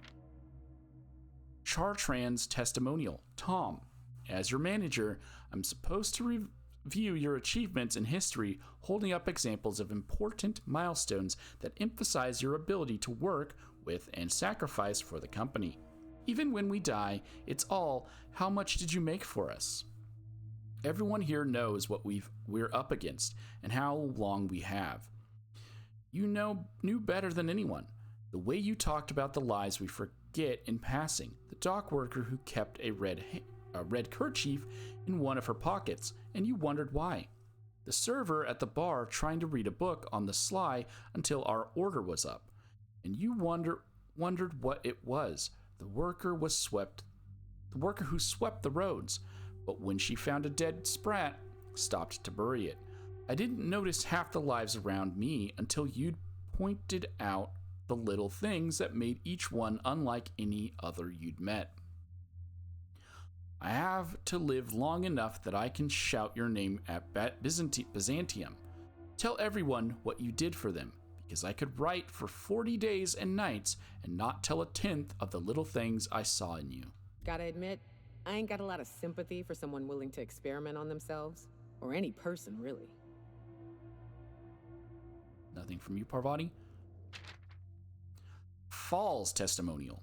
[SPEAKER 1] Chartrand's testimonial. Tom, as your manager, I'm supposed to review your achievements in history, holding up examples of important milestones that emphasize your ability to work with and sacrifice for the company. Even when we die, it's all, how much did you make for us? Everyone here knows what we're up against and how long we have. You knew better than anyone. The way you talked about the lives we forget in passing. The dock worker who kept a red kerchief in one of her pockets, and you wondered why. The server at the bar trying to read a book on the sly until our order was up, and you wondered what it was. The worker who swept the roads, but when she found a dead sprat, stopped to bury it. I didn't notice half the lives around me until you'd pointed out the little things that made each one unlike any other you'd met. I have to live long enough that I can shout your name at Byzantium. Tell everyone what you did for them, because I could write for 40 days and nights and not tell a tenth of the little things I saw in you.
[SPEAKER 5] Gotta admit, I ain't got a lot of sympathy for someone willing to experiment on themselves, or any person, really.
[SPEAKER 1] Nothing from you, Parvati? Fall's testimonial.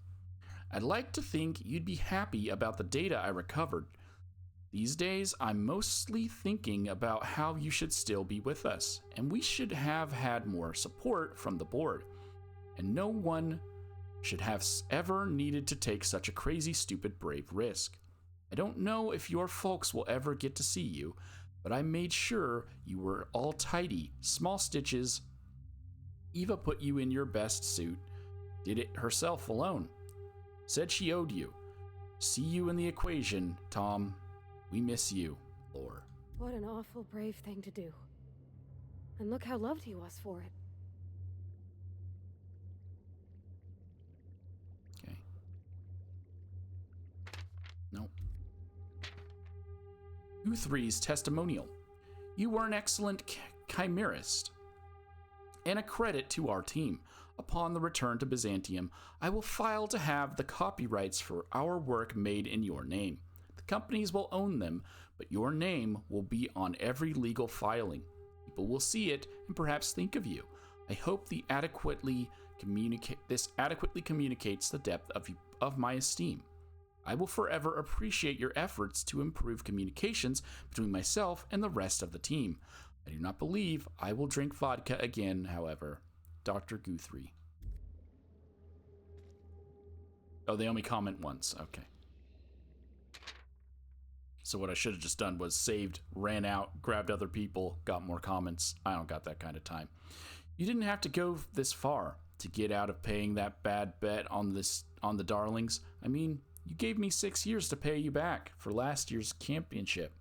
[SPEAKER 1] I'd like to think you'd be happy about the data I recovered. These days, I'm mostly thinking about how you should still be with us, and we should have had more support from the board. And no one should have ever needed to take such a crazy, stupid, brave risk. I don't know if your folks will ever get to see you, but I made sure you were all tidy, small stitches. Eva put you in your best suit, did it herself alone. Said she owed you. See you in the equation, Tom. We miss you, Lore.
[SPEAKER 6] What an awful brave thing to do. And look how loved he was for it.
[SPEAKER 1] Okay. Nope. Guthrie's testimonial. You were an excellent chimerist and a credit to our team. Upon the return to Byzantium, I will file to have the copyrights for our work made in your name. The companies will own them, but your name will be on every legal filing. People will see it and perhaps think of you. I hope this adequately communicates the depth of my esteem. I will forever appreciate your efforts to improve communications between myself and the rest of the team. I do not believe I will drink vodka again, however. Dr. Guthrie. Oh, they only comment once. Okay. So what I should have just done was saved, ran out, grabbed other people, got more comments. I don't got that kind of time. You didn't have to go this far to get out of paying that bad bet on the Darlings. I mean, you gave me 6 years to pay you back for last year's championship.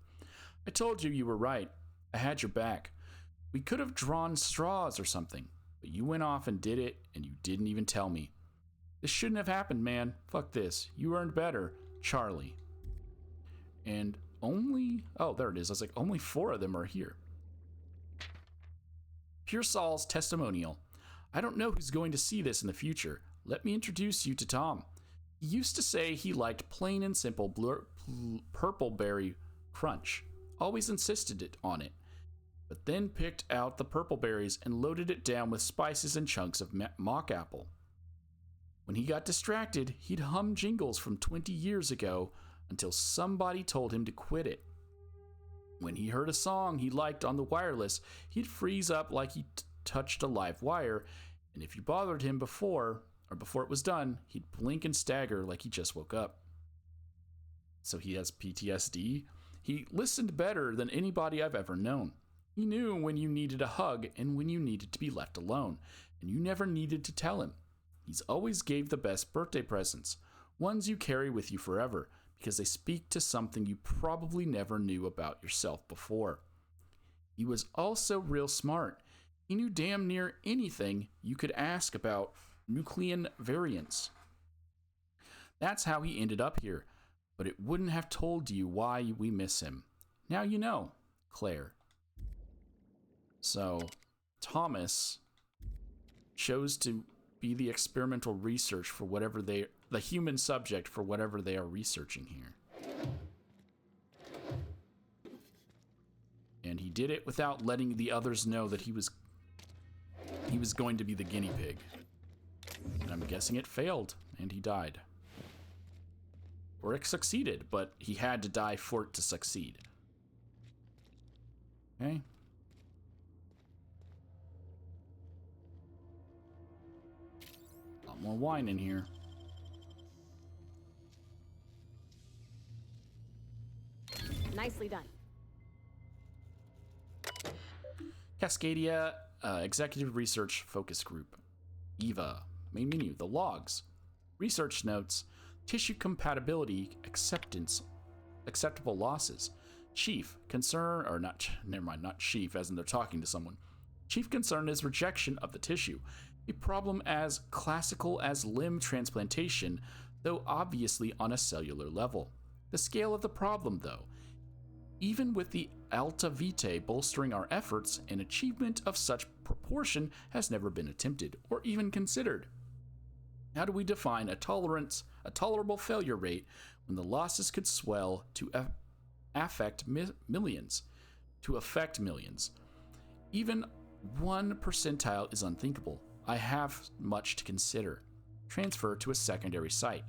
[SPEAKER 1] I told you were right. I had your back. We could have drawn straws or something, but you went off and did it, and you didn't even tell me. This shouldn't have happened, man. Fuck this. You earned better. Charlie. And only... Oh, there it is. I was like, only 4 of them are here. Pearsall's testimonial. I don't know who's going to see this in the future. Let me introduce you to Tom. He used to say he liked plain and simple purple berry crunch. Always insisted on it. But then picked out the purple berries and loaded it down with spices and chunks of mock apple. When he got distracted, he'd hum jingles from 20 years ago until somebody told him to quit it. When he heard a song he liked on the wireless, he'd freeze up like he touched a live wire, and if you bothered him before it was done, he'd blink and stagger like he just woke up. So he has PTSD? He listened better than anybody I've ever known. He knew when you needed a hug and when you needed to be left alone, and you never needed to tell him. He's always gave the best birthday presents, ones you carry with you forever, because they speak to something you probably never knew about yourself before. He was also real smart. He knew damn near anything you could ask about nucleon variants. That's how he ended up here, but it wouldn't have told you why we miss him. Now you know, Claire. So, Thomas chose to be the experimental research for whatever the human subject for whatever they are researching here. And he did it without letting the others know that he was going to be the guinea pig. And I'm guessing it failed, and he died. Or it succeeded, but he had to die for it to succeed. Okay. A lot more wine in here.
[SPEAKER 6] Nicely done.
[SPEAKER 1] Cascadia Executive Research Focus Group. EVA. Main menu. The logs. Research notes. Tissue compatibility. Acceptance. Acceptable losses. Chief concern, or not, never mind, not chief, as in they're talking to someone. Chief concern is rejection of the tissue. A problem as classical as limb transplantation, though obviously on a cellular level. The scale of the problem, though. Even with the Alta Vitae bolstering our efforts, an achievement of such proportion has never been attempted or even considered. How do we define a tolerable failure rate when the losses could swell to affect millions? Even 1 percentile is unthinkable. I have much to consider. Transfer to a secondary site.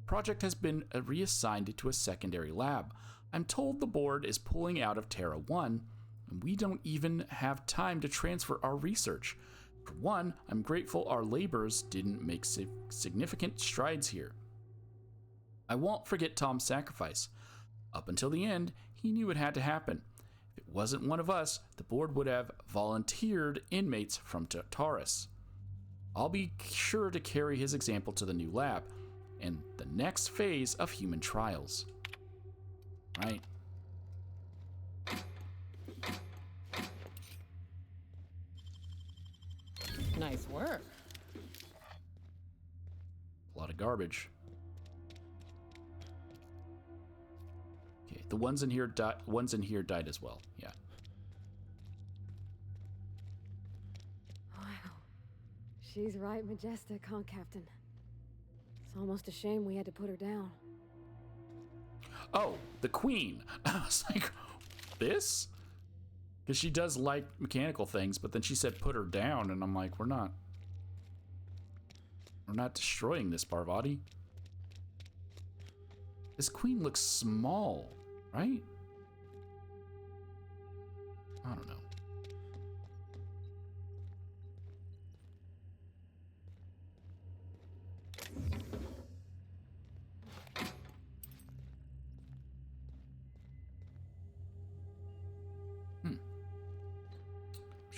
[SPEAKER 1] Project has been reassigned to a secondary lab. I'm told the board is pulling out of Terra 1, and we don't even have time to transfer our research. For one, I'm grateful our labors didn't make significant strides here. I won't forget Tom's sacrifice. Up until the end, he knew it had to happen. If it wasn't one of us, the board would have volunteered inmates from Taurus. I'll be sure to carry his example to the new lab and the next phase of human trials. Right?
[SPEAKER 5] Nice work.
[SPEAKER 1] A lot of garbage. Okay, the ones in here died as well. Yeah.
[SPEAKER 6] Wow. She's right majestic, huh, Captain? It's almost a shame we had to put her down.
[SPEAKER 1] Oh, the queen. I was like, this? Because she does like mechanical things, but then she said put her down, and I'm like, we're not destroying this, Parvati. This queen looks small, right? I don't know.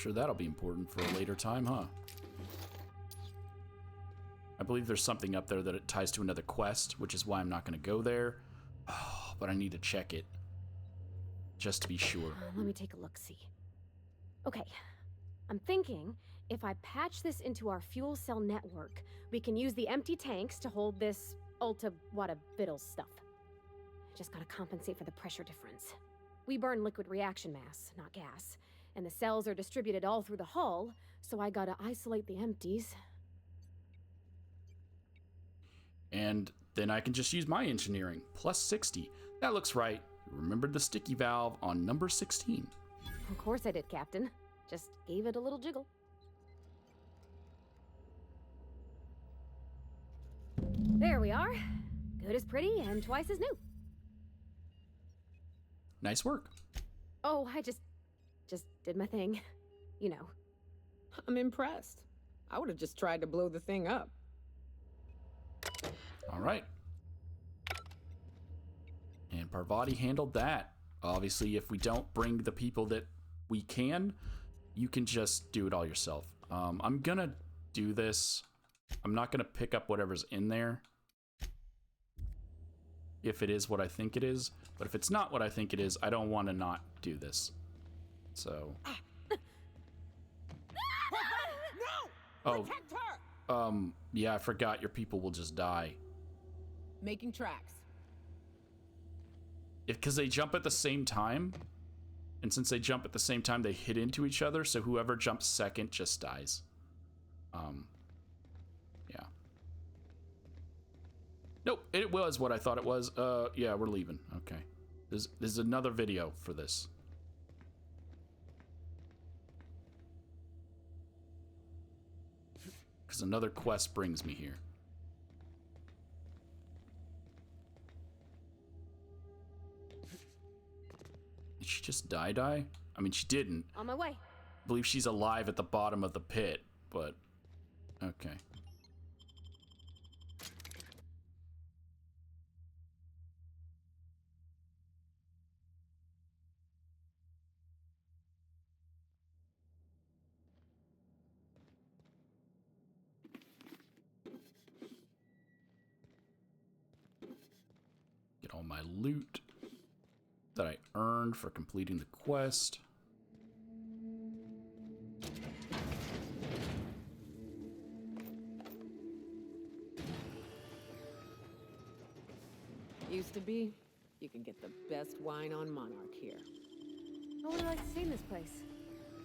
[SPEAKER 1] Sure, that'll be important for a later time, huh? I believe there's something up there that it ties to another quest, which is why I'm not going to go there. Oh, but I need to check it. Just to be sure.
[SPEAKER 6] Let me take a look-see. Okay, I'm thinking if I patch this into our fuel cell network, we can use the empty tanks to hold this ulta-wada-viddle stuff. Just gotta compensate for the pressure difference. We burn liquid reaction mass, not gas, and the cells are distributed all through the hull, so I gotta isolate the empties.
[SPEAKER 1] And then I can just use my engineering. Plus 60. That looks right. Remembered the sticky valve on number 16.
[SPEAKER 6] Of course I did, Captain. Just gave it a little jiggle. There we are. Good as pretty and twice as new.
[SPEAKER 1] Nice work.
[SPEAKER 6] Oh, I just did my thing. You know.
[SPEAKER 5] I'm impressed. I would have just tried to blow the thing up.
[SPEAKER 1] All right. And Parvati handled that. Obviously, if we don't bring the people that we can, you can just do it all yourself. I'm gonna do this. I'm not gonna pick up whatever's in there if it is what I think it is. But if it's not what I think it is, I don't want to not do this. So.
[SPEAKER 5] No!
[SPEAKER 1] Oh. Yeah, I forgot your people will just die.
[SPEAKER 5] Making tracks.
[SPEAKER 1] Because they jump at the same time. And since they jump at the same time, they hit into each other. So whoever jumps second just dies. Yeah. Nope, it was what I thought it was. Yeah, we're leaving. Okay. There's another video for this. Because another quest brings me here. Did she just die? I mean, she didn't.
[SPEAKER 6] On my way.
[SPEAKER 1] I believe she's alive at the bottom of the pit, but okay. Get all my loot that I earned for completing the quest.
[SPEAKER 5] Used to be, you can get the best wine on Monarch here.
[SPEAKER 6] I would like to see this place.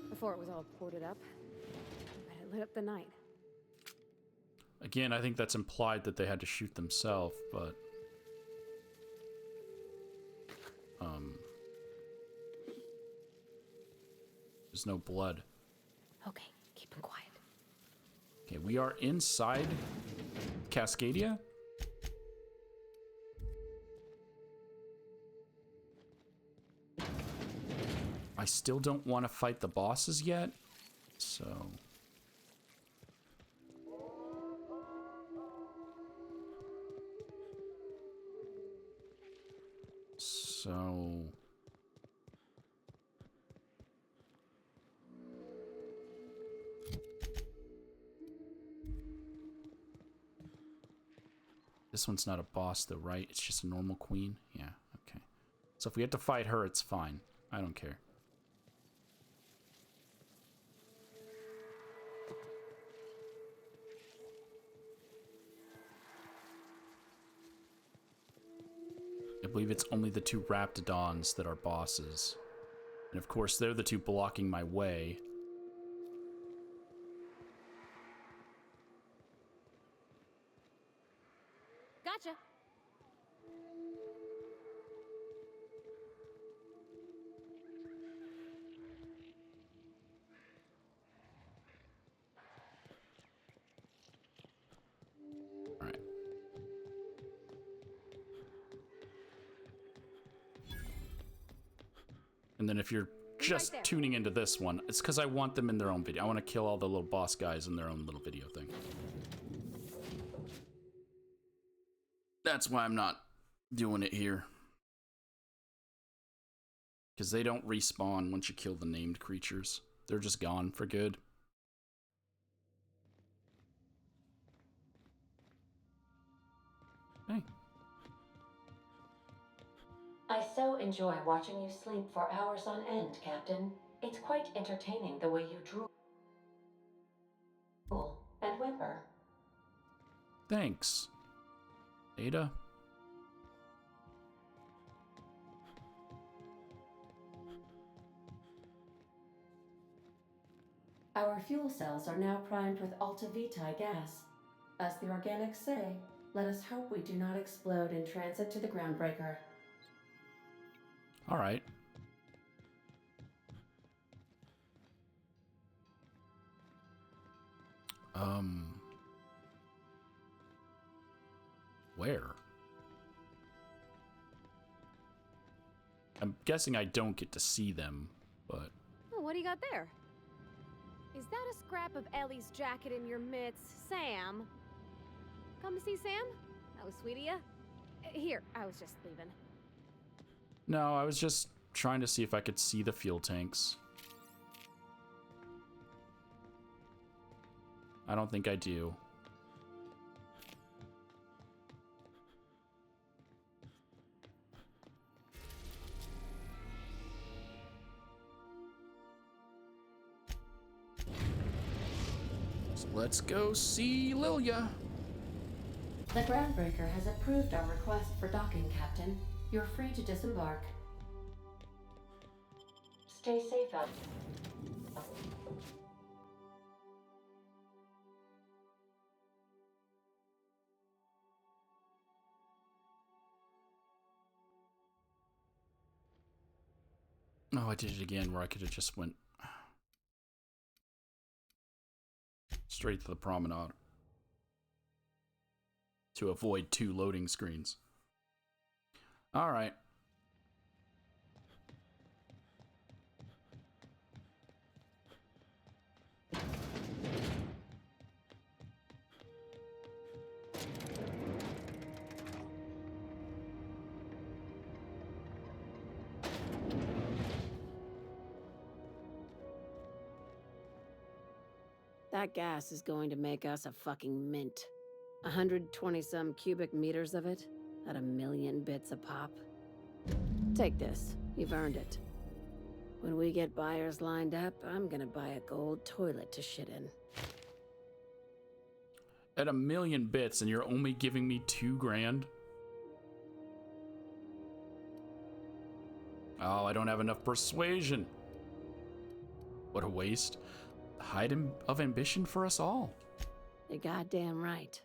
[SPEAKER 6] Before it was all ported up. But it lit up the night.
[SPEAKER 1] Again, I think that's implied that they had to shoot themselves, but there's no blood.
[SPEAKER 6] Okay, keep him quiet.
[SPEAKER 1] Okay, we are inside Cascadia. I still don't want to fight the bosses yet, so. This one's not a boss though, right? It's just a normal queen? Yeah, okay. So if we have to fight her, it's fine. I don't care. I believe it's only the two Raptidons that are bosses. And of course, they're the two blocking my way.
[SPEAKER 6] Gotcha.
[SPEAKER 1] All right. And then if you're just tuning into this one, it's because I want them in their own video. I want to kill all the little boss guys in their own little video thing. That's why I'm not doing it here. Because they don't respawn once you kill the named creatures. they're just gone for good. Hey.
[SPEAKER 10] I so enjoy watching you sleep for hours on end, Captain. It's quite entertaining the way you drool and whimper.
[SPEAKER 1] Thanks, Ada.
[SPEAKER 10] Our fuel cells are now primed with Alta Vitae gas. As the organics say, let us hope we do not explode in transit to the groundbreaker.
[SPEAKER 1] All right. Where? I'm guessing I don't get to see them, but...
[SPEAKER 6] Oh, what do you got there? Is that a scrap of Ellie's jacket in your mitts, Sam? Come to see Sam? That was sweet of you. Here, I was just leaving.
[SPEAKER 1] No, I was just trying to see if I could see the fuel tanks. I don't think I do. So let's go see Lilia.
[SPEAKER 10] The groundbreaker has approved our request for docking, Captain. You're free to disembark. Stay safe out.
[SPEAKER 1] Oh, I did it again where I could have just went straight to the promenade to avoid 2 loading screens. All right.
[SPEAKER 11] That gas is going to make us a fucking mint. 120-some cubic meters of it, at 1,000,000 bits a pop. Take this. You've earned it. When we get buyers lined up, I'm gonna buy a gold toilet to shit in.
[SPEAKER 1] At 1,000,000 bits, and you're only giving me 2 grand? Oh, I don't have enough persuasion. What a waste. The height of ambition for us all.
[SPEAKER 11] You're goddamn right.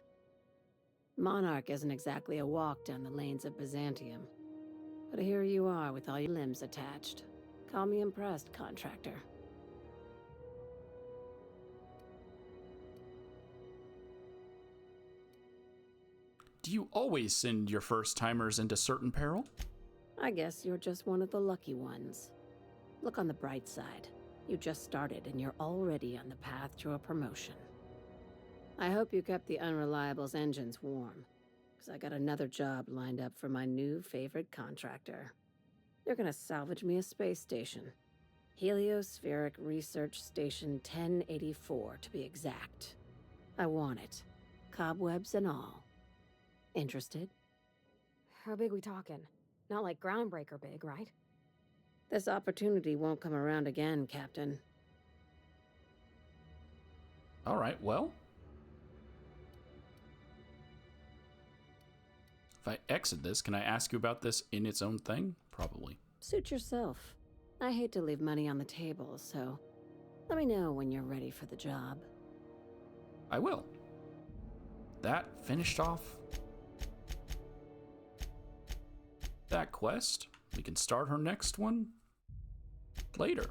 [SPEAKER 11] Monarch isn't exactly a walk down the lanes of Byzantium. But here you are with all your limbs attached. Call me impressed, contractor.
[SPEAKER 1] Do you always send your first-timers into certain peril?
[SPEAKER 11] I guess you're just one of the lucky ones. Look on the bright side. You just started and you're already on the path to a promotion. I hope you kept the Unreliable's engines warm, because I got another job lined up for my new favorite contractor. They're gonna salvage me a space station. Heliospheric Research Station 1084, to be exact. I want it. Cobwebs and all. Interested?
[SPEAKER 6] How big we talking? Not like groundbreaker big, right?
[SPEAKER 11] This opportunity won't come around again, Captain.
[SPEAKER 1] All right, well. If I exit this, can I ask you about this in its own thing? Probably.
[SPEAKER 11] Suit yourself. I hate to leave money on the table, so let me know when you're ready for the job.
[SPEAKER 1] I will. That finished off that quest. We can start her next one later.